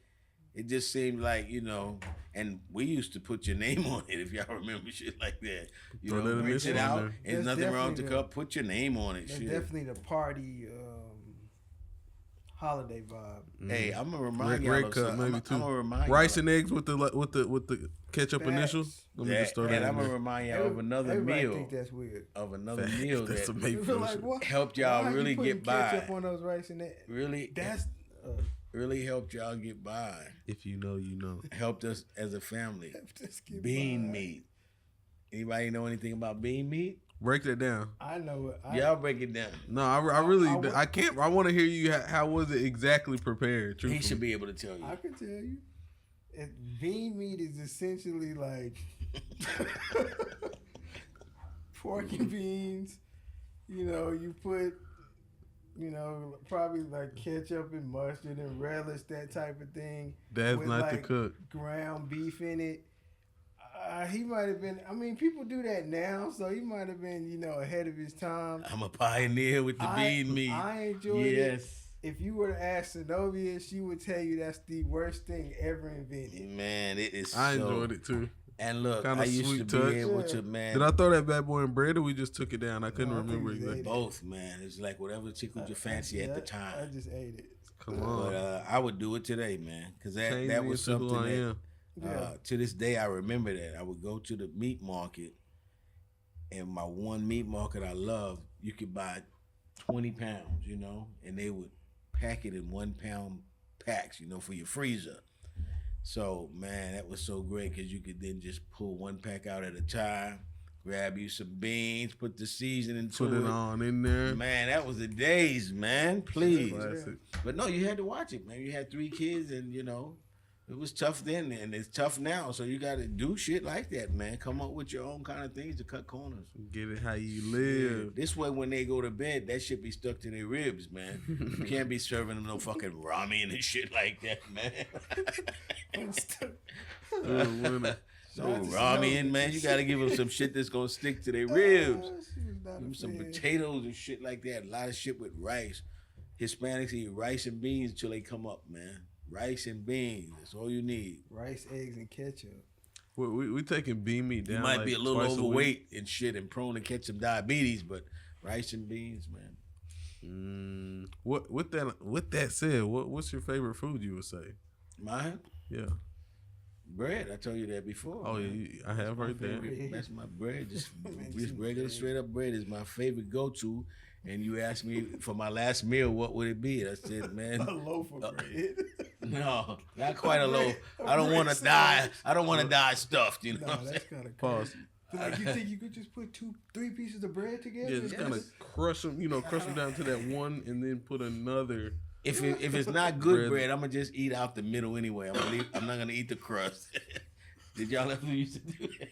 It just seemed like, you know, and we used to put your name on it, if y'all remember shit like that. You know, rinse it out. And there's nothing wrong with the cup. Put your name on it. That's shit. definitely the party holiday vibe. Hey, I'm gonna remind Red y'all. cup, maybe too. I'm gonna remind rice y'all and eggs with the ketchup initials. Let me just throw that and in I'm gonna there. remind y'all of another Everybody meal. think that's weird. Of another meal That's that a Mayfield shit. helped y'all Why really you putting get by. ketchup on those rice and eggs? Really, That's really helped y'all get by. If you know, you know. Helped us as a family. just get Bean by. meat. Anybody know anything about bean meat? Break that down. I know it. Y'all break it down. No, I really, I can't. I want to hear you. How was it exactly prepared? He Truthfully. should be able to tell you. I can tell you. Bean meat is essentially like pork and beans. You know, you put, you know, probably like ketchup and mustard and relish, that type of thing. That's with not like the cook. ground beef in it. He might have been. I mean, people do that now, so he might have been, you know, ahead of his time. I'm a pioneer with the bean meat. I enjoyed it. Yes. If you were to ask Zenobia, she would tell you that's the worst thing ever invented. Man, it is. I enjoyed it too. And look, Kinda I used sweet to touch. be able to, man. Did I throw that bad boy in bread or we just took it down? I couldn't No, I think remember we exactly. ate it. Both, man. It's like whatever tickled your fancy at the time. I just ate it. Come on. But I would do it today, man, because Change that me was into who something I that am. to this day I remember that. I would go to the meat market, and my one meat market I loved, you could buy 20 pounds, you know, and they would pack it in 1 pound packs, you know, for your freezer. So, man, that was so great because you could then just pull 1 pack out at a time, grab you some beans, put the seasoning to Put it on in there. Man, that was the days, man. Please. Classic. But no, you had to watch it, man. You had 3 kids, and you know, it was tough then, and it's tough now. So you got to do shit like that, man. Come up with your own kind of things to cut corners. Get it how you live. This way, when they go to bed, that shit be stuck to their ribs, man. You can't be serving them no fucking ramen and shit like that, man. So ramen, man, you got to give them some shit that's gonna stick to their ribs. Give them some potatoes and shit like that. A lot of shit with rice. Hispanics eat rice and beans until they come up, man. Rice and beans. That's all you need. Rice, eggs, and ketchup. We taking bean meat down. You might like be a little twice week. overweight and shit and prone to catch some diabetes, but rice and beans, man. With that said, what's your favorite food? You would say Mine? yeah. Bread. I told you that before. Oh man. yeah, I have right there. That's my bread. Just regular straight up bread is my favorite go to. And you asked me for my last meal, what would it be? I said, man, A loaf of bread. no, not quite a loaf. I don't want to die. I don't want to die stuffed. You know. No, what I'm saying? that's kind of Pause. crazy. Like, you think you could just put 2-3 pieces of bread together? Yeah, just kind of crush them, crush them down to that one, and then put another. If it's not good bread, I'm gonna just eat out the middle anyway. I'm not gonna eat the crust. Did y'all ever used to do that?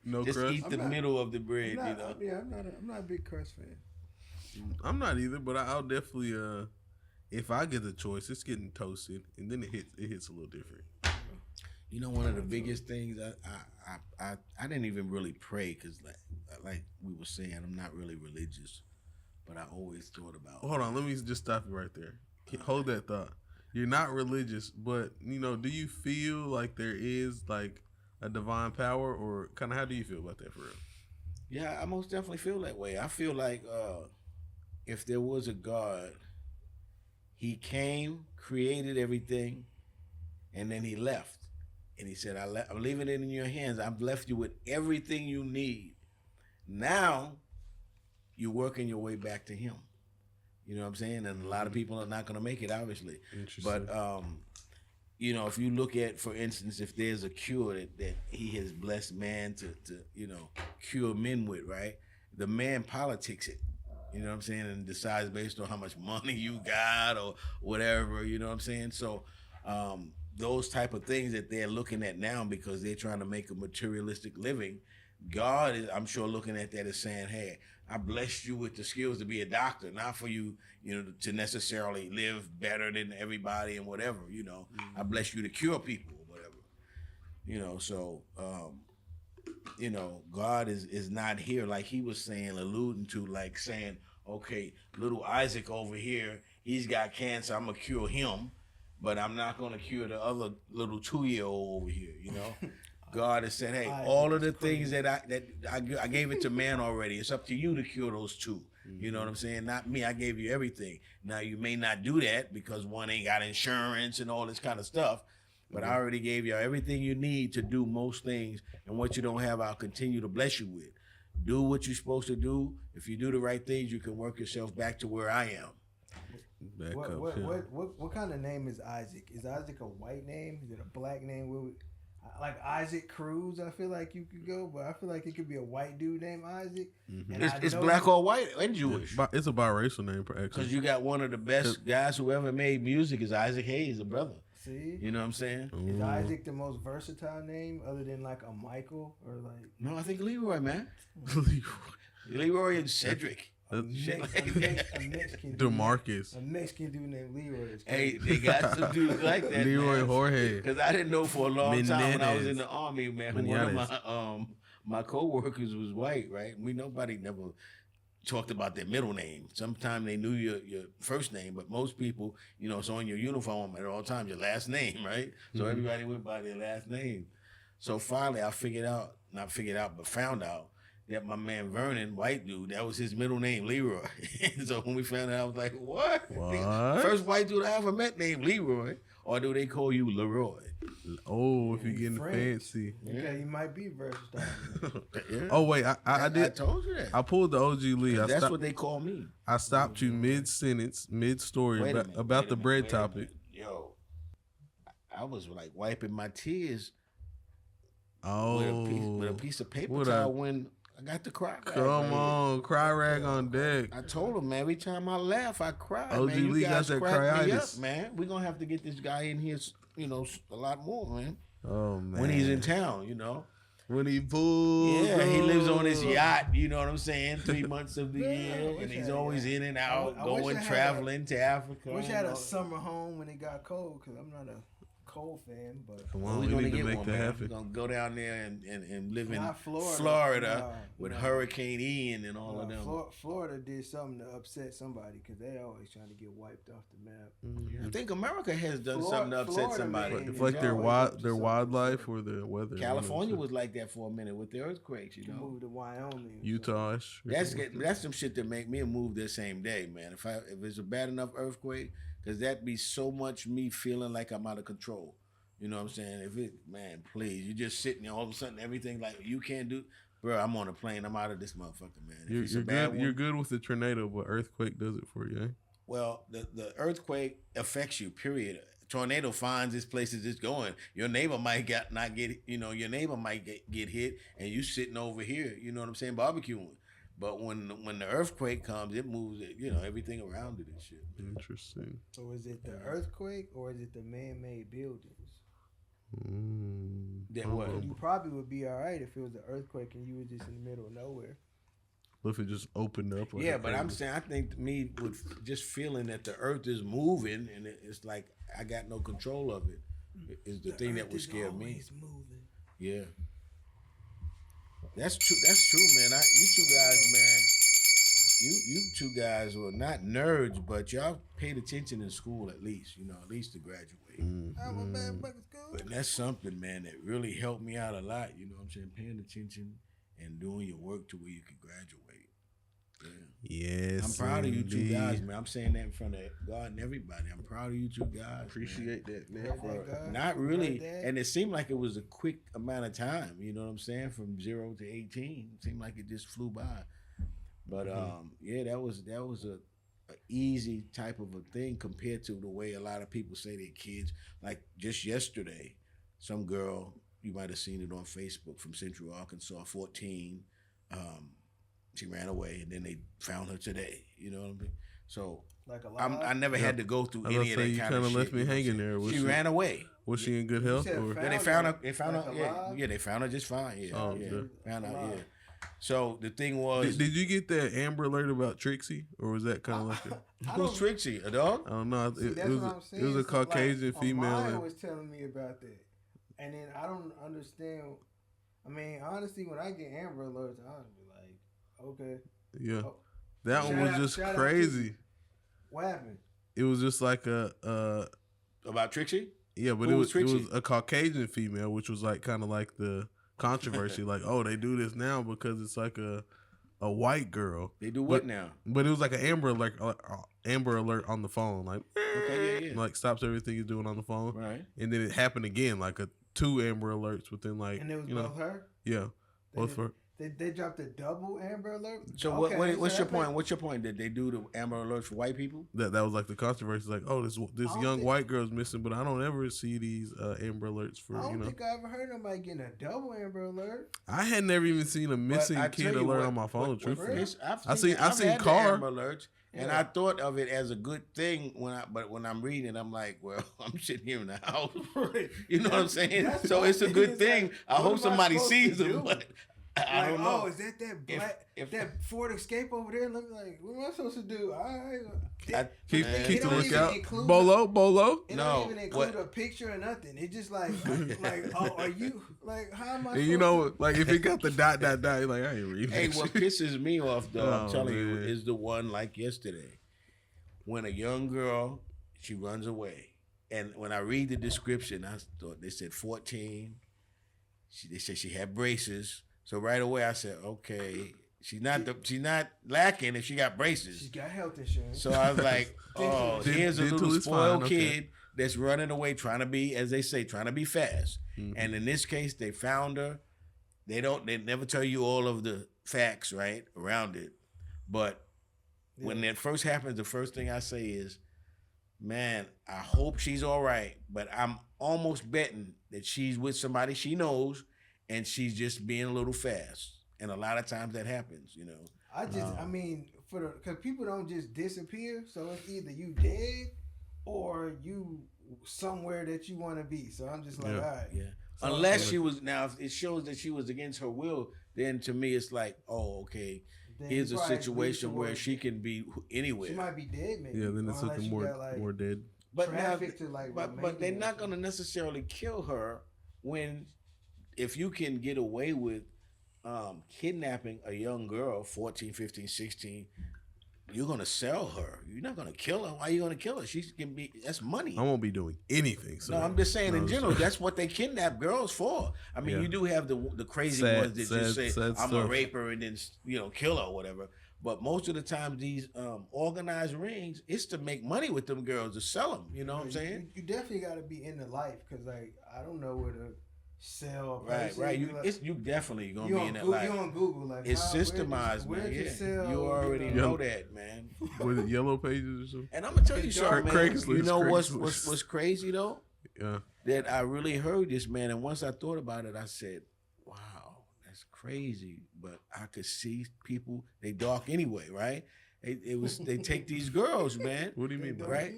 No just crust. eat the middle of the bread. I'm you not, know. Yeah, I'm not a big crust fan. I'm not either, but I'll definitely. If I get the choice, it's getting toasted, and then it hits a little different. You know, one of the biggest things I didn't even really pray because like we were saying, I'm not really religious, but I always thought about. Hold on, let me just stop you right there. Hold that thought. You're not religious, but do you feel like there is like a divine power, or kind of how do you feel about that for real? Yeah, I most definitely feel that way. I feel like if there was a God, he came, created everything, and then he left. And he said, I'm leaving it in your hands. I've left you with everything you need. Now, you're working your way back to him. You know what I'm saying? And a lot of people are not going to make it, obviously. Interesting. But, if you look at, for instance, if there's a cure that he has blessed man to cure men with, right? The man politics it. You know what I'm saying? And decides based on how much money you got or whatever, you know what I'm saying? So those type of things that they're looking at now because they're trying to make a materialistic living, God is, I'm sure, looking at that as saying, hey, I blessed you with the skills to be a doctor, not for you, to necessarily live better than everybody and whatever, I blessed you to cure people or whatever, so, God is not here like he was saying, alluding to, like saying, okay, little Isaac over here, he's got cancer, I'm gonna cure him, but I'm not gonna cure the other little 2-year-old over here, God has said, hey, all of the things that I gave it to man already. It's up to you to cure those two. You know what I'm saying? Not me. I gave you everything. Now, you may not do that because one ain't got insurance and all this kind of stuff, but I already gave you everything you need to do most things, and what you don't have, I'll continue to bless you with. Do what you're supposed to do. If you do the right things, you can work yourself back to where I am. What kind of name is Isaac? Is Isaac a white name? Is it a black name? Like Isaac Cruz, I feel like you could go, but I feel like it could be a white dude named Isaac. And it's black or white and Jewish. It's a biracial name, actually. Because you got one of the best guys who ever made music is Isaac Hayes, a brother. See? You know what I'm saying? Is Isaac the most versatile name other than like a Michael or like? No, I think Leroy, man. Leroy and Cedric. A Mexican DeMarcus. A Mexican dude named Leroy. Hey, they got some dudes like that. Leroy Jorge. Because I didn't know for a long time when I was in the Army, man. One of my co-workers was white, right? Nobody never talked about their middle name. Sometimes they knew your first name, but most people, it's on your uniform at all times, your last name, right? So everybody went by their last name. So finally I found out that my man Vernon, white dude, that was his middle name, Leroy. So when we found out, I was like, what? First white dude I ever met named Leroy. Or do they call you Leroy? Oh, if you're getting fancy. Yeah, you might be versatile. Yeah. Oh, wait, I did. I told you that. I pulled the OG Lee. That's what they call me. I stopped you mid-sentence, mid-story about the bread topic. Yo, I was like wiping my tears with a piece of paper towel when I got the cry rag. Come on, cry rag on deck. I told him, man, every time I laugh, I cry. OG man. Lee got that cryitis. Man, we're going to have to get this guy in here, a lot more, man. Oh, man. When he's in town, When he pulls. Yeah, he lives on his yacht, you know what I'm saying? 3 months of the year, and he's always in and out, traveling to Africa. I wish I had a summer home when it got cold, because I'm not a cold fan, but Come Well, on, we're we gonna need to get make one, that man. We're happen. gonna go down there and live in not Florida with No. Hurricane Ian and all of them. Florida did something to upset somebody because they always trying to get wiped off the map. I think America has done Florida- something to upset Florida, somebody. man, It's is like their always wild, up to their something, wildlife so. or their weather. California you know, was like that for a minute with the earthquakes, you You know. moved to Wyoming. Utah-ish. That's some shit that make me move the same day, man. If it's a bad enough earthquake, because that'd be so much me feeling like I'm out of control. You know what I'm saying? If it, man, please, you just sitting there all of a sudden, everything like you can't do, bro. I'm on a plane. I'm out of this motherfucker, man. If it's a bad one, you're good with the tornado, but earthquake does it for you. Eh? well, the earthquake affects you. Period. Tornado finds its places it's going. Your neighbor might not get. You know, your neighbor might get hit, and you sitting over here. You know what I'm saying? Barbecuing. But when the earthquake comes, it moves it, you know, everything around it and shit. Interesting. So is it the earthquake or is it the man-made buildings? That what? You probably would be all right if it was an earthquake and you were just in the middle of nowhere. What if it just opened up? Like Yeah, but I'm saying I think me with just feeling that the earth is moving and it's like I got no control of it is the thing that would scare me. Moving. Yeah. That's true. That's true, man. You two guys, man. You two guys were not nerds, but y'all paid attention in school at least. You know, at least to graduate. I'm a bad fucking school. But that's something, man, that really helped me out a lot. You know what I'm saying? Paying attention and doing your work to where you can graduate. Yeah. Yes. I'm proud of you two indeed. guys, man. I'm saying that in front of God and everybody. I'm proud of you two guys. Appreciate that, man. God. Not really, Like that. and it seemed like it was a quick amount of time. You know what I'm saying? From 0 to 18, it seemed like it just flew by. But yeah, that was a easy type of a thing compared to the way a lot of people say their kids. Like just yesterday, some girl, you might have seen it on Facebook, from Central Arkansas, 14. She ran away, and then they found her today. You know what I mean? So Like a lot. I never had to go through I was any of gonna say, that you kind of kinda shit. left me you know what I'm hanging saying? there. Was She she- ran away. Was she in good health? said Or? Yeah, they found her. They found like her. alive? Yeah, they found her just fine. Yeah, Oh, yeah. okay. Found out. Alive. Yeah. So the thing was, Did you get that Amber Alert about Trixie, or was that kind of like a? who's Trixie? A dog? I don't know. See, It that's was what I'm saying. it was a So, like, Caucasian female. Maya and- was telling me about that, and then I don't understand. I mean, honestly, when I get Amber Alerts, I'll be like, okay, Yeah, Oh. that one was just Shout out crazy. what happened? It was just like a About Trixie? yeah, but Who it was was Trixie? a Caucasian female, which was like kind of like the controversy, like, oh, they do this now because it's like a white girl. They do what now? But it was like an Amber Alert on the phone, like Okay, yeah. like stops everything you're doing on the phone, Right. and then it happened again, like two Amber Alerts within like And it was you know both her. yeah, They both did- her. They dropped a double Amber Alert. So Okay, what's so your that point? What's your point? Did they do the Amber Alerts for white people? That was like the controversy, like, oh, this don't young think- white girl's missing, but I don't ever see these Amber Alerts for I don't you know. think I ever heard nobody getting a double Amber Alert. I had never even seen a missing I kid tell you alert what- on my phone. what- Truthfully, I've seen had the car. Amber Alerts, and Yeah. I thought of it as a good thing but when I'm reading it, I'm like, well, I'm sitting here in the house. You know what I'm saying? That's So my it's a thing. good It's thing. like, I what hope am I somebody supposed sees to them, do? but I Like, don't know. oh, is that black, if- that Ford Escape over there? Let me like, what am I supposed to do? keep Man, keep it the don't even lookout. include- Bolo. It No, don't even include what- a picture or nothing. It just like, oh, are you like, how am I? And you supposed know, to- like if it got the dot, you're like, I ain't reading. Hey, that what shit. pisses me off, though, I'm Oh, telling you, man. is the one like yesterday. When a young girl, she runs away. And when I read the description, I thought they said 14. They said she had braces. So right away I said, okay, she's not lacking if she got braces. She got health insurance. So I was like, oh, here's a Dental little is spoiled fine, okay. kid that's running away, trying to be, as they say, trying to be fast. Mhm. And in this case, they found her. They never tell you all of the facts, right, around it. But when that first happens, the first thing I say is, man, I hope she's all right. But I'm almost betting that she's with somebody she knows and she's just being a little fast. And a lot of times that happens, you know. I mean, because people don't just disappear. So it's either you dead or you somewhere that you want to be. So I'm just like, Yeah. all right. Yeah. So- Unless she was, now if it shows that she was against her will, then to me it's like, oh, okay, Then here's you a probably situation lean where towards- she can be anywhere. She might be dead, maybe. Yeah, then it's unless looking you more got, like, more dead. trafficked to like. But they're not gonna necessarily kill her if you can get away with kidnapping a young girl, 14, 15, 16. You're gonna sell her. You're not gonna kill her. Why are you gonna kill her? That's money. I won't be doing anything. So no, I'm just saying in general. That's what they kidnap girls for. I mean, you do have the crazy ones that just say I'm a raper and then kill her or whatever. But most of the time, these organized rings, it's to make money with them girls to sell them. You know what I'm saying? You definitely got to be in the life because like I don't know where to sell. Right. You definitely gonna be in that life. You on Google like it's systemized, man. Yeah. You already know that, man. Was it Yellow Pages or something? And I'm gonna tell you something, man. Craigslist, You know what's crazy though? Yeah. That I really heard this, man, and once I thought about it, I said, "Wow, that's crazy." But I could see people. They dark anyway, right? They take these girls, man. What do you mean, right?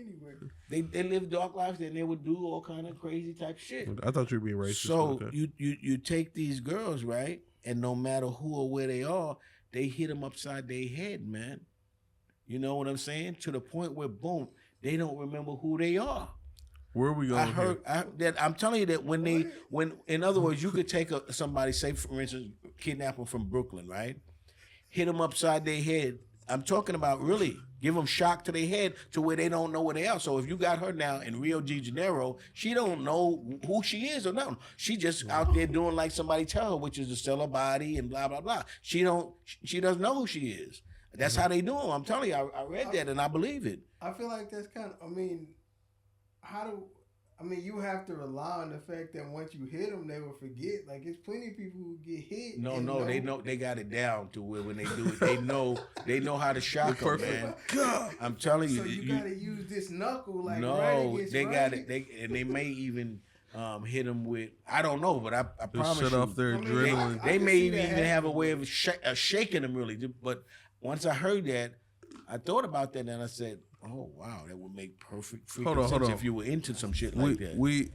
They live dark lives and they would do all kind of crazy type shit. I thought you were being racist. So okay. you take these girls, right? And no matter who or where they are, they hit them upside their head, man. You know what I'm saying? To the point where boom, they don't remember who they are. Where are we going? I'm telling you that when in other words, you could take somebody, say for instance, kidnap them from Brooklyn, right? Hit them upside their head. I'm talking about really give them shock to their head to where they don't know where they are. So if you got her now in Rio de Janeiro, she don't know who she is or nothing. She just out there doing like somebody tell her, which is to sell her body and blah, blah, blah. She doesn't know who she is. That's how they do them. I'm telling you, I read that and I believe it. I feel like that's kind of, you have to rely on the fact that once you hit them, they will forget. Like, it's plenty of people who get hit. No, they got it down to where when they do it, they know how to shock them, man. God, I'm telling you. So you got to use this knuckle, like, no, right against they right. got it. They may even hit them with, I don't know, but I promise shut you. off their adrenaline. They may even have a way of shaking them, really. But once I heard that, I thought about that and I said, oh wow, that would make perfect sense if you were into some shit like that. We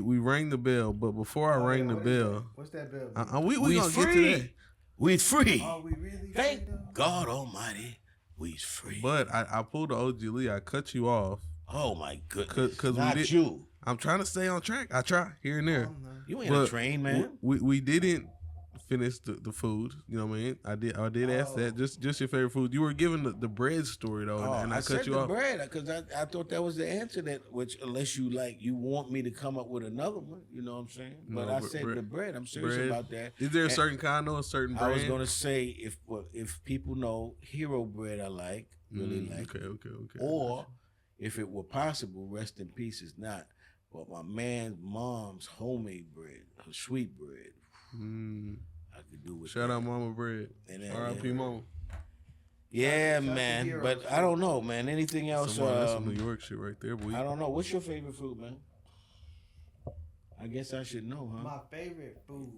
rang the bell, but before I rang the bell, what's that bell? We gonna free. get to that. We's free. Oh, we really Thank God Almighty, we's free. But I pulled the OG Lee. I cut you off. Oh my goodness, because you. I'm trying to stay on track. I try here and there. You ain't a train, man. We didn't finish the food. You know what I mean? I did ask that. Just your favorite food. You were giving the bread story though, and I cut you off. Bread because I thought that was the answer. Which unless you want me to come up with another one, you know what I'm saying? But I said the bread. I'm serious about that. Is there a certain kind or a certain brand? I was gonna say if people know Hero bread, I really like. Okay. Or if it were possible, rest in peace is not. But my man's mom's homemade bread, her sweet bread. I could do with Shout out Mama Bread. R.I.P. Mama. Yeah, man. But I don't know, man. Anything else? That's some New York shit right there, boy. I don't know. What's your favorite food, man? I guess I should know, huh? My favorite food.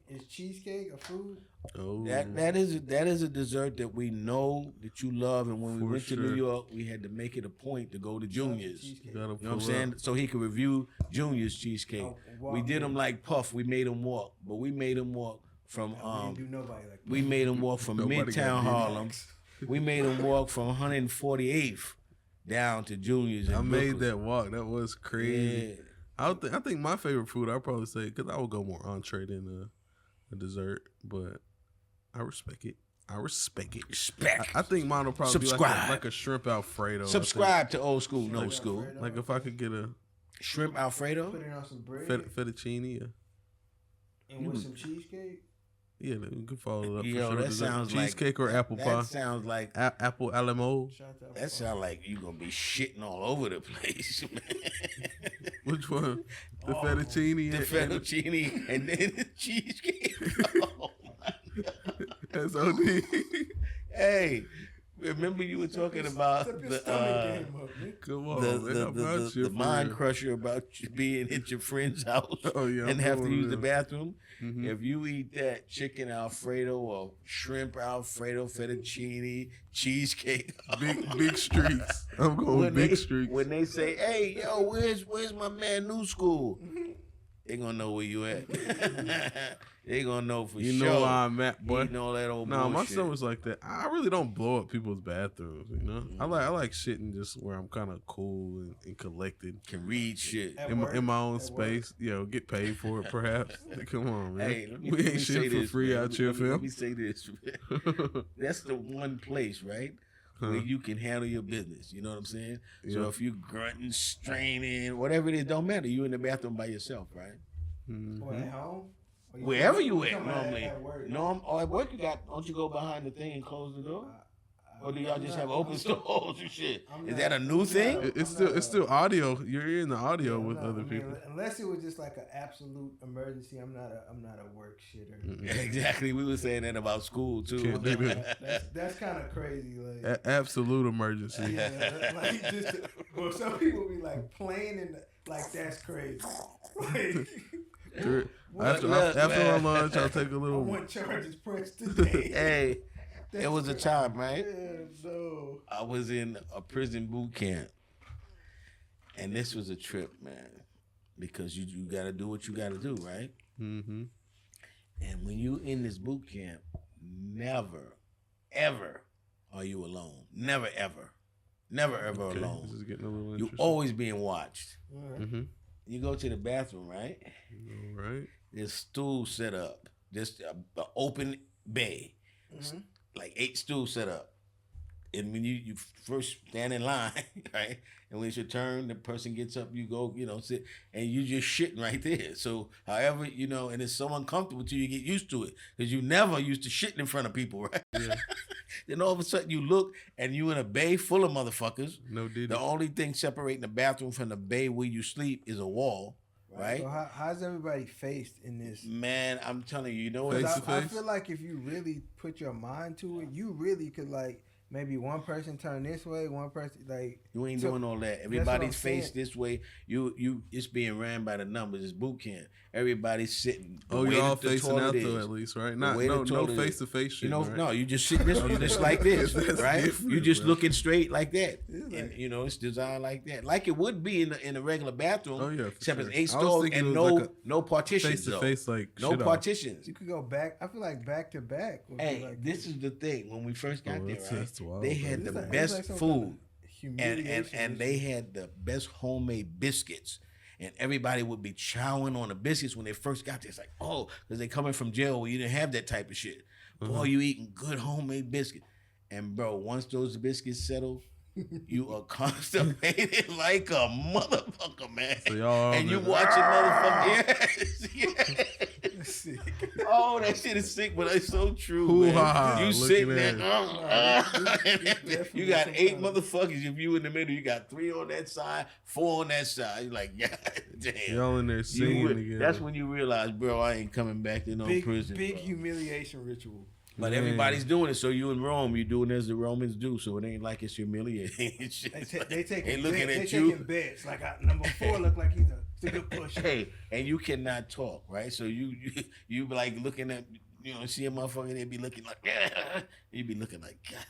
Is cheesecake a food? Oh, that is a dessert that we know that you love, and when we went to New York, we had to make it a point to go to Junior's. You know what I'm saying? So he could review Junior's cheesecake. We did him like Puff. We made him walk, but we made him walk from we made him walk from Midtown Harlem. We made him walk from 148th down to Junior's. I made that walk. That was crazy. Yeah. I think my favorite food, I'd probably say, because I would go more entree than a dessert, but I respect it. I think mine will probably be like a shrimp Alfredo. Subscribe to Old School, No School. Like if I could get a shrimp Alfredo, put it on some bread, fettuccine, and with some cheesecake. Yeah, we can follow it up. Yo, that sounds like cheesecake or apple pie. That sounds like apple a la mode. That sounds like you gonna be shitting all over the place, man. Which one? The fettuccine. The fettuccine and then the cheesecake. Oh my God. That's OD. Hey, remember you were talking about the mind crusher about you being at your friend's house and have to use the bathroom. Mm-hmm. If you eat that chicken Alfredo or shrimp Alfredo, fettuccine, cheesecake, big streaks. I'm going big streaks. When they say, "Hey, yo, where's my man New School?" they gonna know where you at. They gonna know for You sure. know where I'm at, boy. Eating all that old No, my bullshit. stomach's like that. I really don't blow up people's bathrooms, you know? I like shitting just where I'm kind of cool and collected. Can read shit. In my own space. Get paid for it, perhaps. Come on, man. Hey, we ain't shit for free out here, Phil. Let me say this. That's the one place, right? Where you can handle your business. You know what I'm saying? Yeah. So if you grunting, straining, whatever it is, don't matter. You in the bathroom by yourself, right? Mm-hmm. Or at home? Or Wherever you talking at about normally. at work? Or at work you got, don't you go behind the thing and close the door? Or do y'all just have open stores and shit? Is that a new thing? It's still audio. You're in the audio with other people. Unless it was just like an absolute emergency, I'm not a work shitter. Mm-mm. Exactly. We were saying that about school too. Can't do that. That's kind of crazy. Like Absolute emergency. yeah, like just well, some people be like playing in the, like that's crazy. Like After our lunch, I'll take a I little. want charges pressed today. Hey, it was a time, right? Yeah, no. I was in a prison boot camp, and this was a trip, man, because you got to do what you got to do, right? Mm-hmm. And when you in this boot camp, never, ever are you alone. Never, ever. Never, ever Okay, alone. this is getting a little You interesting. always being watched. Mm-hmm. You go to the bathroom, right? All right. There's stools set up. Just an open bay. Mm-hmm. Like 8 stools set up. And when you first stand in line, right? And when it's your turn, the person gets up, you go, sit, and you just shitting right there. So, however, and it's so uncomfortable till you get used to it. Because you never used to shitting in front of people, right? Yeah. Then all of a sudden you look and you in a bay full of motherfuckers. No did The only thing separating the bathroom from the bay where you sleep is a wall, right? So how's everybody faced in this? Man, I'm telling you, what? Face to I face? feel like if you really put your mind to it, you really could like maybe one person turn this way, one person like You ain't so- doing all that. what I'm Everybody's saying. faced this way. You it's being ran by the numbers. It's boot camp. Everybody's sitting. The Oh, way you're all that the facing toilet out is. though, at least, right? The Not way the no toilet is. face to face shit. right? No, you just sit this way, just like this, That's right? different, You just man. looking straight like that, It's and like- it's designed like that, like it would be in a regular bathroom. Oh, yeah, for except sure. it's 8 I was stalls thinking and it was like no partitions. Face to though. face, like No shit off. partitions. you could go back. I feel like back to back. would be Hey, like this is the thing. When we first got Oh, there, that's- right? that's wild, They bro. had It's the like- it's best like some food. kind of humiliation And they had the best homemade biscuits. And everybody would be chowing on the biscuits when they first got there. It's like, oh, because they coming from jail where you didn't have that type of shit. Boy, you eating good homemade biscuit. And bro, once those biscuits settle, you are constipated like a motherfucker, man. So y'all and you on watching motherfucker. Yes. Sick. Oh, that shit is sick, but it's so true, Hoo-ha, man. You looking sitting at there, you got 8 motherfuckers. If you in the middle, you got 3 on that side, 4 on that side. You're like, God damn. Y'all in there singing together. That's when you realize, bro, I ain't coming back to no prison. Big bro. humiliation ritual. But Man. everybody's doing it. So you in Rome, you doing as the Romans do. So it ain't like it's humiliating. It's just They taking they looking they at you. taking bets. Like number 4 look like he's a good pusher. Hey, and you cannot talk, right? So you be like looking at, see a motherfucker, they be looking like, you be looking like, God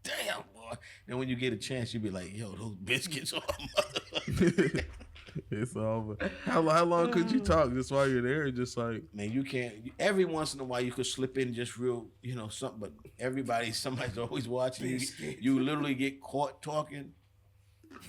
damn, boy. Then when you get a chance, you be like, yo, those biscuits are motherfucker. It's over. How long could you talk just while you're there? Just like Man, you can't. Every once in a while, you could slip in just real, something. But somebody's always watching you. You literally get caught talking,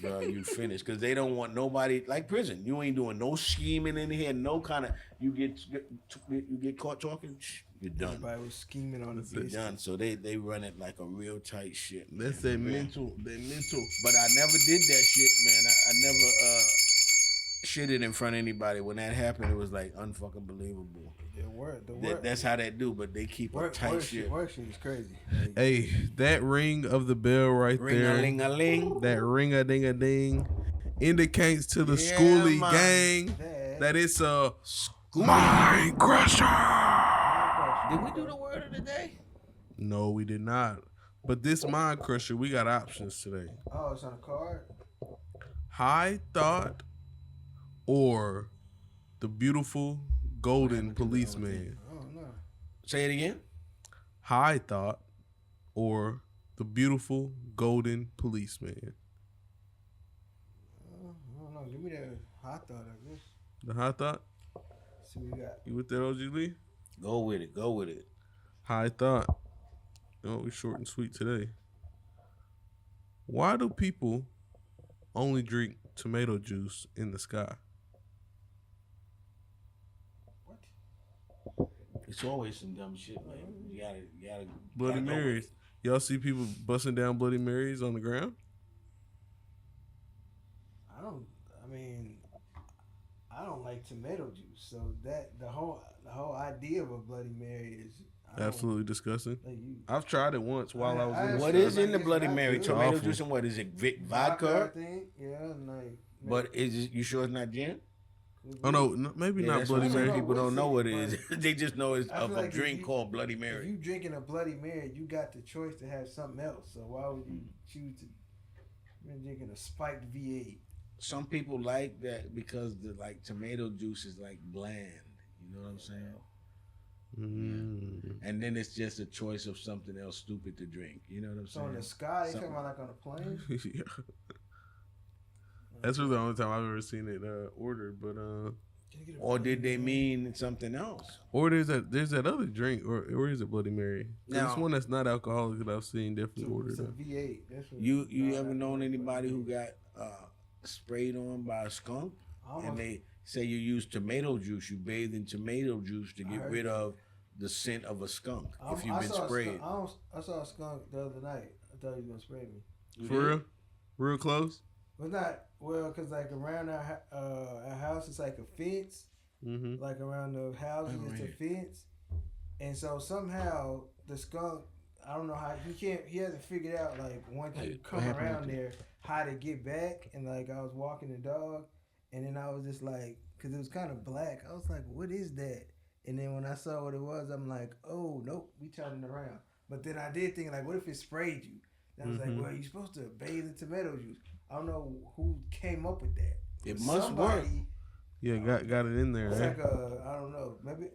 bro. You finish because they don't want nobody like prison. You ain't doing no scheming in here. No kind of. You get caught talking. You're done. Everybody was scheming on the You're bitch. done. So they run it like a real tight shit. that's man. that mental. That mental. But I never did that shit, man. I never shitted in front of anybody. When that happened, it was like unfucking believable. The word. That's how they do, but they keep a Work tight shit. Work shit is crazy. Hey, that ring of the bell right there. Ring-a-ling-a-ling. That ring-a-ding-a-ding indicates to the Yeah, schoolie man. gang That- that it's a mind crusher. Did we do the word of the day? No, we did not. But this mind crusher, we got options today. Oh, it's on a card. High thought or the beautiful golden policeman. Oh no. Say it again. High thought or the beautiful golden policeman. I don't know. Give me that hot thought, I guess. The high thought? See what we got. You with that, OG Lee? Go with it. Go with it. High thought. Oh, we short and sweet today. Why do people only drink tomato juice in the sky? It's always some dumb shit, man. You gotta. Bloody Marys. Y'all see people busting down Bloody Marys on the ground? I don't like tomato juice, so that the whole idea of a Bloody Mary is Absolutely disgusting. Like I've tried it once while I was in the What store. is in the Bloody Mary? good. Tomato Awful. juice and what is it? Vodka? I think, yeah, like. But you sure it's not gin? Oh no, maybe not that's Bloody what Mary. some people don't know what it But- is. They just know it's I of feel a like if drink you- called Bloody If Mary. you drinking a Bloody Mary, you got the choice to have something else. So why would you choose to? You're drinking a spiked V8. Some people like that because the tomato juice is bland. You know what I'm saying? And then it's just a choice of something else stupid to drink. You know what I'm So in saying? the sky, you Something- talking about on a plane? Yeah. That's really the only time I've ever seen it ordered. But Or did they mean something else? or there's that other drink, or is it Bloody Mary? There's Now- one that's not alcoholic that I've seen definitely It's ordered. a Up. V8. That's what You ever known anybody who got sprayed on by a skunk? Almost- And they say you use tomato juice. You bathe in tomato juice to get heard rid that. of the scent of a skunk if I you've been saw a sprayed. skunk- I saw a skunk the other night. I thought he was gonna spray me. For real, real close. But not well, cause around our house it's like a fence. Mm-hmm. Like around the houses, it's a fence, and so somehow the skunk, I don't know how he hasn't figured out once you Hey, come what happened around with there how to get back. And I was walking the dog, and then I was just cause it was kind of black. I was like, what is that? And then when I saw what it was, I'm like, oh nope, we turning around. But then I did think what if it sprayed you? And I was like, well, you're supposed to bathe in tomato juice. I don't know who came up with that. It must work. Yeah, got it in there. It's Eh? I don't know. Maybe.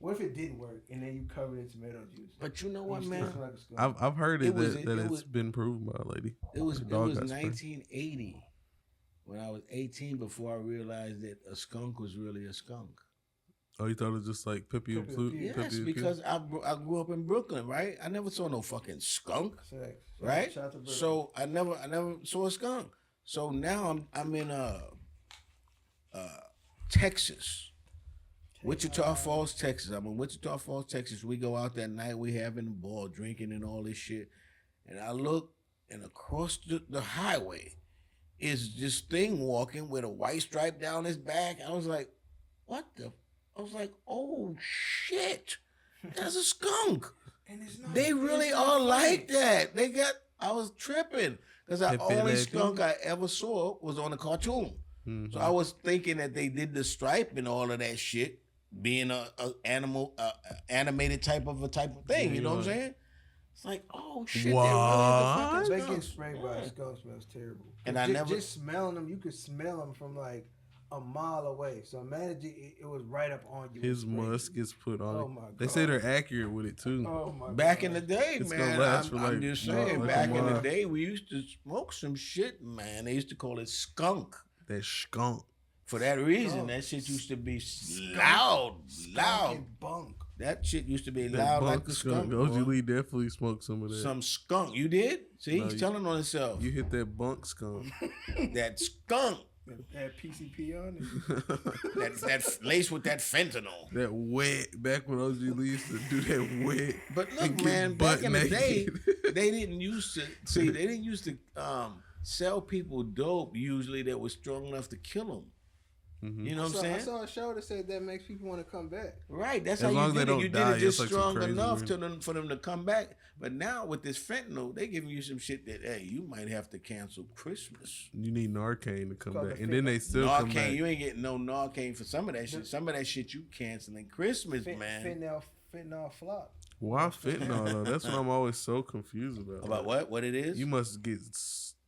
What if it didn't work and then you covered it in tomato juice? But you know And what, you man? still smell like a skunk? I've heard It was- that it it's was- been proven by a lady. It was The dog got sprayed. 1980 when I was 18 before I realized that a skunk was really a skunk. Oh, you thought it was just like Pippi and Pippi Flute? and Pew. Yes, Pippi and because I grew up in Brooklyn, right? I never saw no fucking skunk, Sex. right? Shout out to Brooklyn. So I never saw a skunk. So now I'm in Texas, Wichita Falls, Texas. I'm in Wichita Falls, Texas. We go out that night. We having a ball, drinking and all this shit. And I look, and across the highway is this thing walking with a white stripe down his back. I was like, what the? I was like, oh shit, that's a skunk. And it's not, They really it's not are funny. like that. I was tripping because the Pepe only Le skunk Pew? I ever saw was on a cartoon. Mhm. So I was thinking that they did the stripe and all of that shit, being a animal, animated type of thing. You know what I'm saying? It's like, oh shit, What? they're really the fucking They get skunks. sprayed by a Yeah. skunk smells terrible. And Just, I never- just smelling them. You could smell them from a mile away. So imagine it was right up on you. His and sprayed musk you. is put on Oh it. my They God. say they're accurate with it too. Oh my Back God. in the day, It's gonna man, last for I'm like- just like saying, a back in the month. day, we used to smoke some shit, man. They used to call it skunk. That skunk. For that reason, Skunk. that shit used to be loud. Skunk and bunk. That shit used to be That loud like bunk a skunk. skunk. OG boy. Lee definitely smoked some of that. Some skunk. You did? See, No, he's you- telling on himself. You hit that bunk skunk. That skunk. That PCP on it. That's laced with that fentanyl. That wet. Back when OG Lee used to do that wet. But and look, get man, back butt in the day, naked. they didn't used to sell people dope usually that was strong enough to kill them. Mhm. You know what I'm I saying? saw a show that said that makes people want to come back. Right, that's As how long you as they did it. don't You die, did it just it's like some strong crazy enough weird- for them to come back. But now with this fentanyl, they giving you some shit that you might have to cancel Christmas. You need Narcan to come Called back, the and then they still come Narcan, back. you ain't getting no Narcan for some of that shit. Some of that shit you canceling Christmas, man. Fentanyl flop. Why fentanyl though? That's what I'm always so confused about. About what? What it is? You must get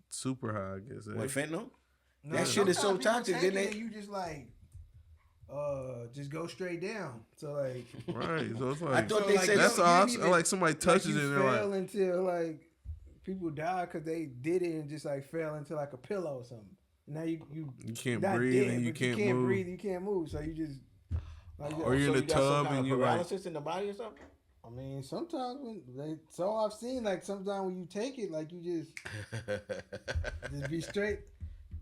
super high, I guess. eh? What, fentanyl? No, That shit is so sometimes people toxic, take didn't it they? and you just go straight down. So Right. So it's I like thought they said that's you all. didn't even- Like somebody touches you it and they're fell like, until people die because they did it and just fell into a pillow or something. Now you you can't not breathe dead, and you but can't move. breathe, you can't move. So you just Like, Or you're in the got some tub kind and of you like, paralysis in the body or something. I mean, sometimes so I've seen like sometimes when you take it, like you just be straight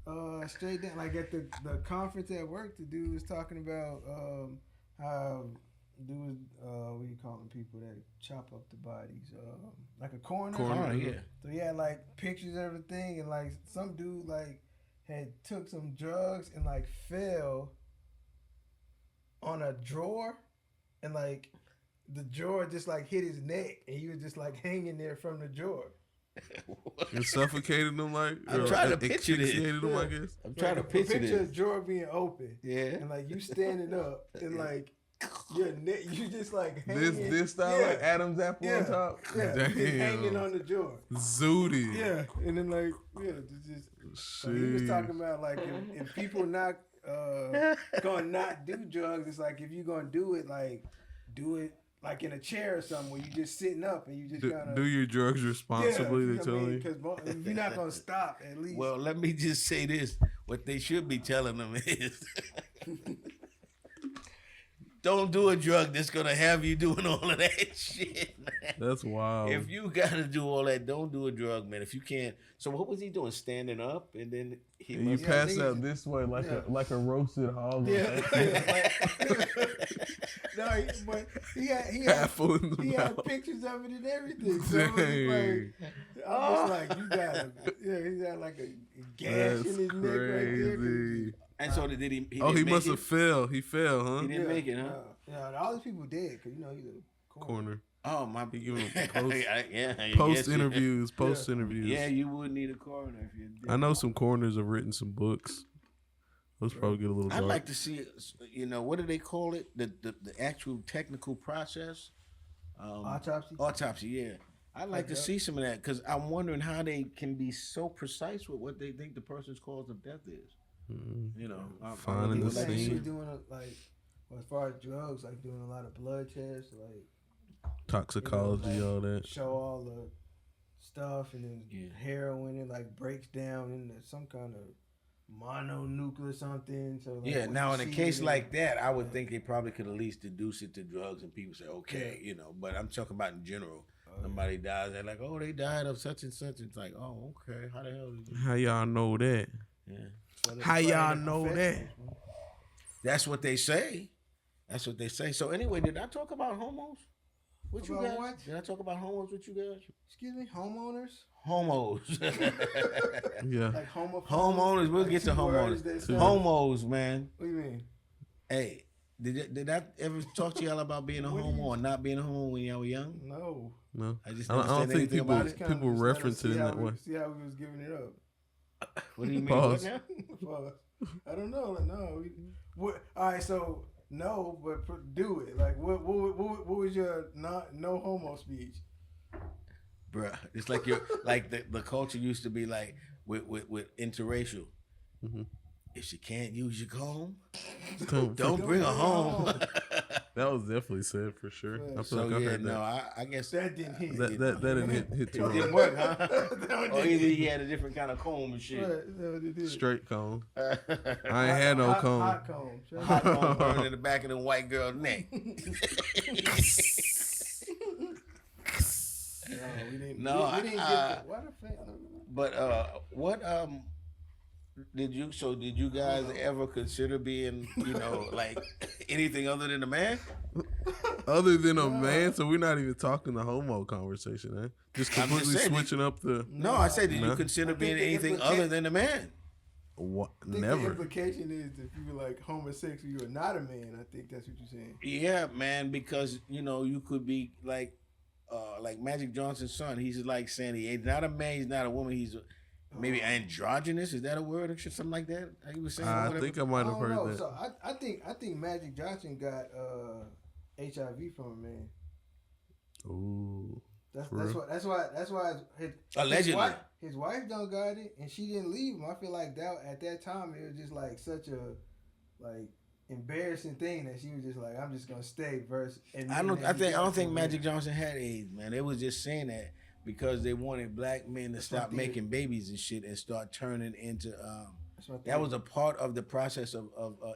down. Like at the conference at work, the dude was talking about how dude what do you call them people that chop up the bodies, like a coroner. Yeah. So he had like pictures and everything, and like some dude like had took some drugs and like fell on a drawer, and like the drawer just like hit his neck, and he was just like hanging there from the drawer. you suffocated them like? I'm trying to picture this. Asphyxiated them, I guess. I'm trying to picture a this. drawer being open, Yeah. and like you standing up, and like your neck, you just like hanging. This style like Adam's apple on top. Yeah, Damn. just hanging on the drawer. Zooty. Yeah, and then like just so he was talking about like if people not gonna not do drugs, it's like if you're gonna do it like in a chair or something where you just sitting up and you just kind of do your drugs responsibly. Yeah, they tell you. because if you're not gonna stop at least. Well, let me just say this: what they should be telling them is, don't do a drug that's gonna have you doing all of that shit, man. That's wild. If you gotta do all that, don't do a drug, man. If you can't. So what was he doing? Standing up, and then you pass out this way like a roasted hog. Yeah. No, but he had pictures of it and everything. So it was like, I was like, you got he got like a gash in his neck right there. And so did he? He must have fell. He fell, huh? He didn't make it, huh? Yeah, all these people did because he's a Corner. Oh my! He give him post interviews. Post interviews. Yeah, you would need a coroner if you did. I know some coroners have written some books. Let's probably get a little dark. I'd like to see, what do they call it? The actual technical process. Autopsy. Autopsy, yeah. I'd like to see some of that because I'm wondering how they can be so precise with what they think the person's cause of death is. Mm-hmm. Finding the scene. Doing as far as drugs, like doing a lot of blood tests, like toxicology, all that. Show all the stuff, and then heroin, it like breaks down into some kind of mononuclear something. So like, now in a case like that, I would think they probably could at least deduce it to drugs, and people say, okay, But I'm talking about in general. Somebody dies, they're like, oh, they died of such and such. It's like, oh, okay, how the hell did you? How y'all know that? Yeah. So how y'all know that? That's what they say. That's what they say. So anyway, did I talk about homos with you guys? What? Did I talk about homos with you guys? Excuse me, homeowners. Homos. Yeah. Like homeowners. We'll get to homeowners. Homos, man. What do you mean? Hey, did I ever talk to y'all about being a homo or not being a homo when y'all were young? No. I just I don't think people reference it in that way. See how we was giving it up. What do you mean? Pause. What now? I don't know. No. All right. So no, but do it. Like what was your no homo speech? Bruh, it's like the culture used to be like with interracial. Mm-hmm. If she can't use your comb, don't bring her home. That was definitely said for sure. Yeah. I feel like I heard that. I guess that didn't hit. That didn't hit too it hard. didn't work, huh? Or either he had a different kind of comb and shit. Right. Straight comb. I ain't had no comb. Hot comb. Hot comb burned in the back of the white girl's neck. No, we didn't. No, we didn't get that. What a fan. But what did you guys ever consider being, like anything other than a man? Other than a man, so we're not even talking the homo conversation, eh? Just completely switching up the. No, I said, did you consider being anything other than a man? What? I think Never. The implication is if you were like homosexual, you are not a man. I think that's what you're saying. Yeah, man, because you could be like Magic Johnson's son. He's like saying he's not a man, he's not a woman, he's maybe androgynous. Is that a word or something like that? He was saying. I think I might have heard that. So I think Magic Johnson got HIV from a man. Ooh. That's why allegedly his wife don't got it and she didn't leave him. I feel like that at that time it was just like such a embarrassing thing that she was just like, I'm just gonna stay. I don't think Magic Johnson had AIDS, man. They was just saying that because they wanted black men to stop making babies and shit and start turning into That was a part of the process of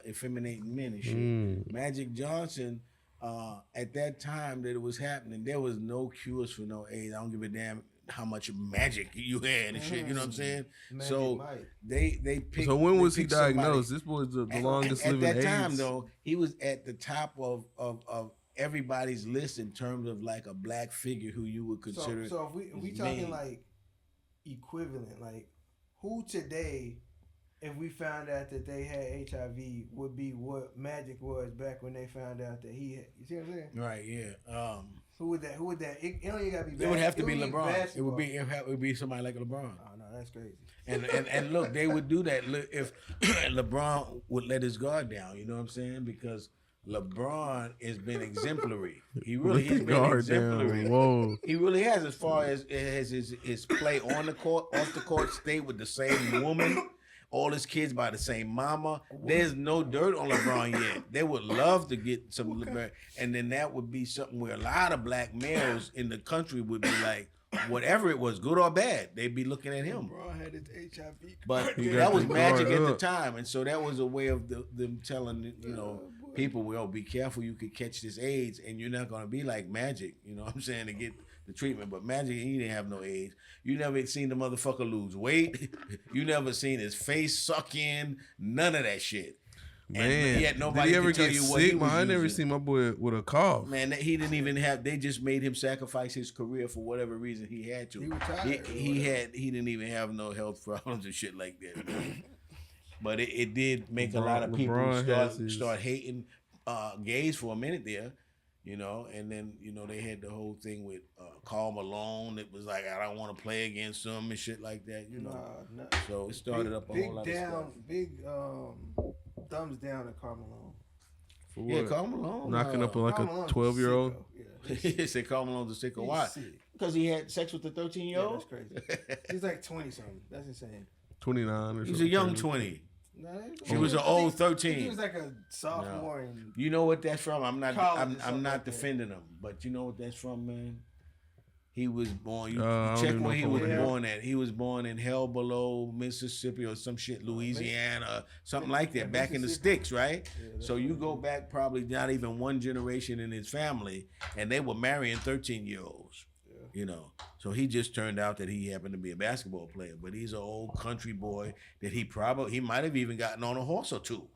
effeminating men and shit. Magic Johnson, at that time that it was happening, there was no cures for no AIDS. I don't give a damn how much magic you had and shit. You know what I'm saying? Magic so Mike. they picked. So when was he somebody. diagnosed? This boy's the longest living At that AIDS. time, though, he was at the top of everybody's list in terms of like a black figure who you would consider. So if we talking like equivalent, like who today, if we found out that they had HIV, would be what Magic was back when they found out that he had. You see what I'm saying? Right. Yeah. Who would that? It don't even gotta be. It would have to be LeBron. LeBron. It would be somebody like LeBron. Oh no, that's crazy. And look, they would do that if LeBron would let his guard down. You know what I'm saying? Because LeBron has been exemplary. He really has been exemplary. Whoa. He really has, as far as his play on the court, off the court, stay with the same woman. All his kids by the same mama. There's no dirt on LeBron yet. They would love to get some LeBron. And then that would be something where a lot of black males in the country would be like, whatever it was, good or bad, they'd be looking at him. LeBron had his HIV. But that was Magic at the time. And so that was a way of them telling, people, well, be careful, you could catch this AIDS and you're not going to be like Magic, you know what I'm saying, to get the treatment. But Magic, he didn't have no AIDS. You never seen the motherfucker lose weight. You never seen his face suck in. None of that shit. Man, and yet nobody did he ever can tell get you what he sick? was I never using. seen my boy with a cough. Man, he didn't even have. They just made him sacrifice his career for whatever reason he had to. He retired. He didn't even have no health problems and shit like that. But it did make a lot of people start hating gays for a minute there. And then, they had the whole thing with Karl Malone. It was like, I don't want to play against them and shit like that, Nah. So it started up a whole lot of stuff. Big thumbs down to Karl Malone. For Yeah, what? Karl Malone. Knocking up like Karl a Malone's 12-year-old. sicko. Yeah. He said Karl Malone's a sicko. Why? Sick. Because he had sex with the 13-year-old? Yeah, that's crazy. He's like 20-something. That's insane. 29 or something. He's a young 20. No, She was an old 13. He was like a sophomore. And You know what that's from? I'm not. College or I'm something not like that. defending him, but you know what that's from, man. He was born. You I don't check even where know he if I was wanna hear. born at. He was born in Hell Below, Mississippi, or some shit, Louisiana, something like that. Back in the sticks, right? So you go back probably not even one generation in his family, and they were marrying 13-year-olds. So he just turned out that he happened to be a basketball player, but he's an old country boy that he might have even gotten on a horse or two.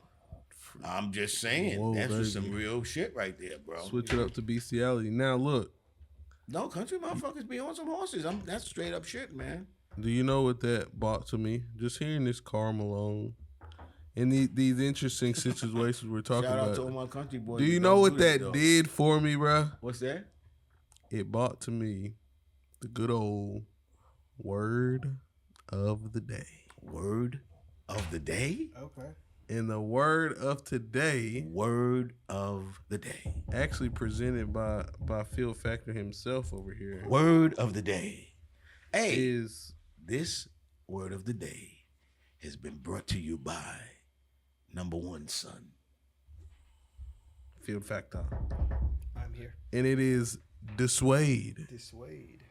I'm just saying. Whoa, that's just baby. some real shit right there, bro. Switch it up to bestiality. Now, look. No, country motherfuckers be on some horses. That's straight up shit, man. Do you know what that brought to me? Just hearing this Karl Malone and these interesting situations we're talking Shout out about. to all my country boys. Do you that know don't what do that though. did for me, bruh? What's that? It brought to me the good old word of the day. Word of the day? okay. And the word of today, Word of the day. actually presented by Phil Factor himself over here, Word of the day. Hey, is this word of the day has been brought to you by number one son. Phil Factor. I'm here. And it is dissuade. Dissuade.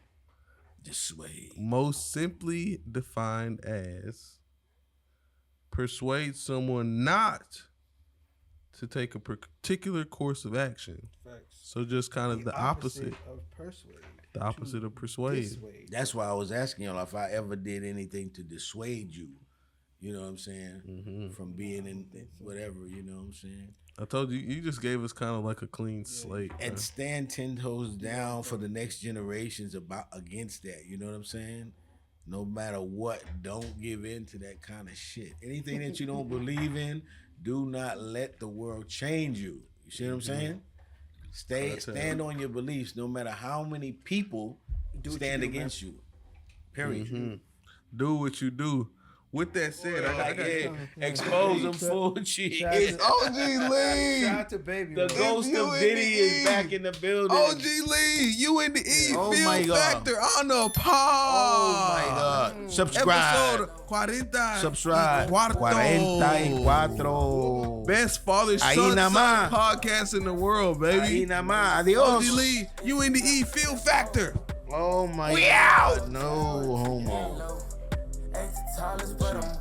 Dissuade. Most simply defined as persuade someone not to take a particular course of action. Facts. So just kind of the opposite of persuade. the opposite of persuade. Dissuade. That's why I was asking y'all if I ever did anything to dissuade you. You know what I'm saying? From being in whatever, you know what I'm saying? I told you, you just gave us kind of like a clean slate. And man. stand 10 toes down for the next generations against that. You know what I'm saying? No matter what, don't give in to that kind of shit. Anything that you don't believe in, do not let the world change you. You see what I'm saying? Stand on your beliefs, no matter how many people stand against you. Period. Do what you do. With that said, I got Expose them full cheese. Shout out to- OG Lee. Shout out to Baby. The Ray. ghost you of in Diddy the is E. back in the building. OG Lee, you in the E. Oh Feel my God. Factor on the pod. Oh my God. Subscribe. Episode 40. Subscribe. Cuarto. 44. Best father Ahí son nada más. podcast in the world, baby. Ahí nada más. OG Adios. Lee, you in the E. Feel Factor. Oh my God. No homo. Ain't the tallest, but I'm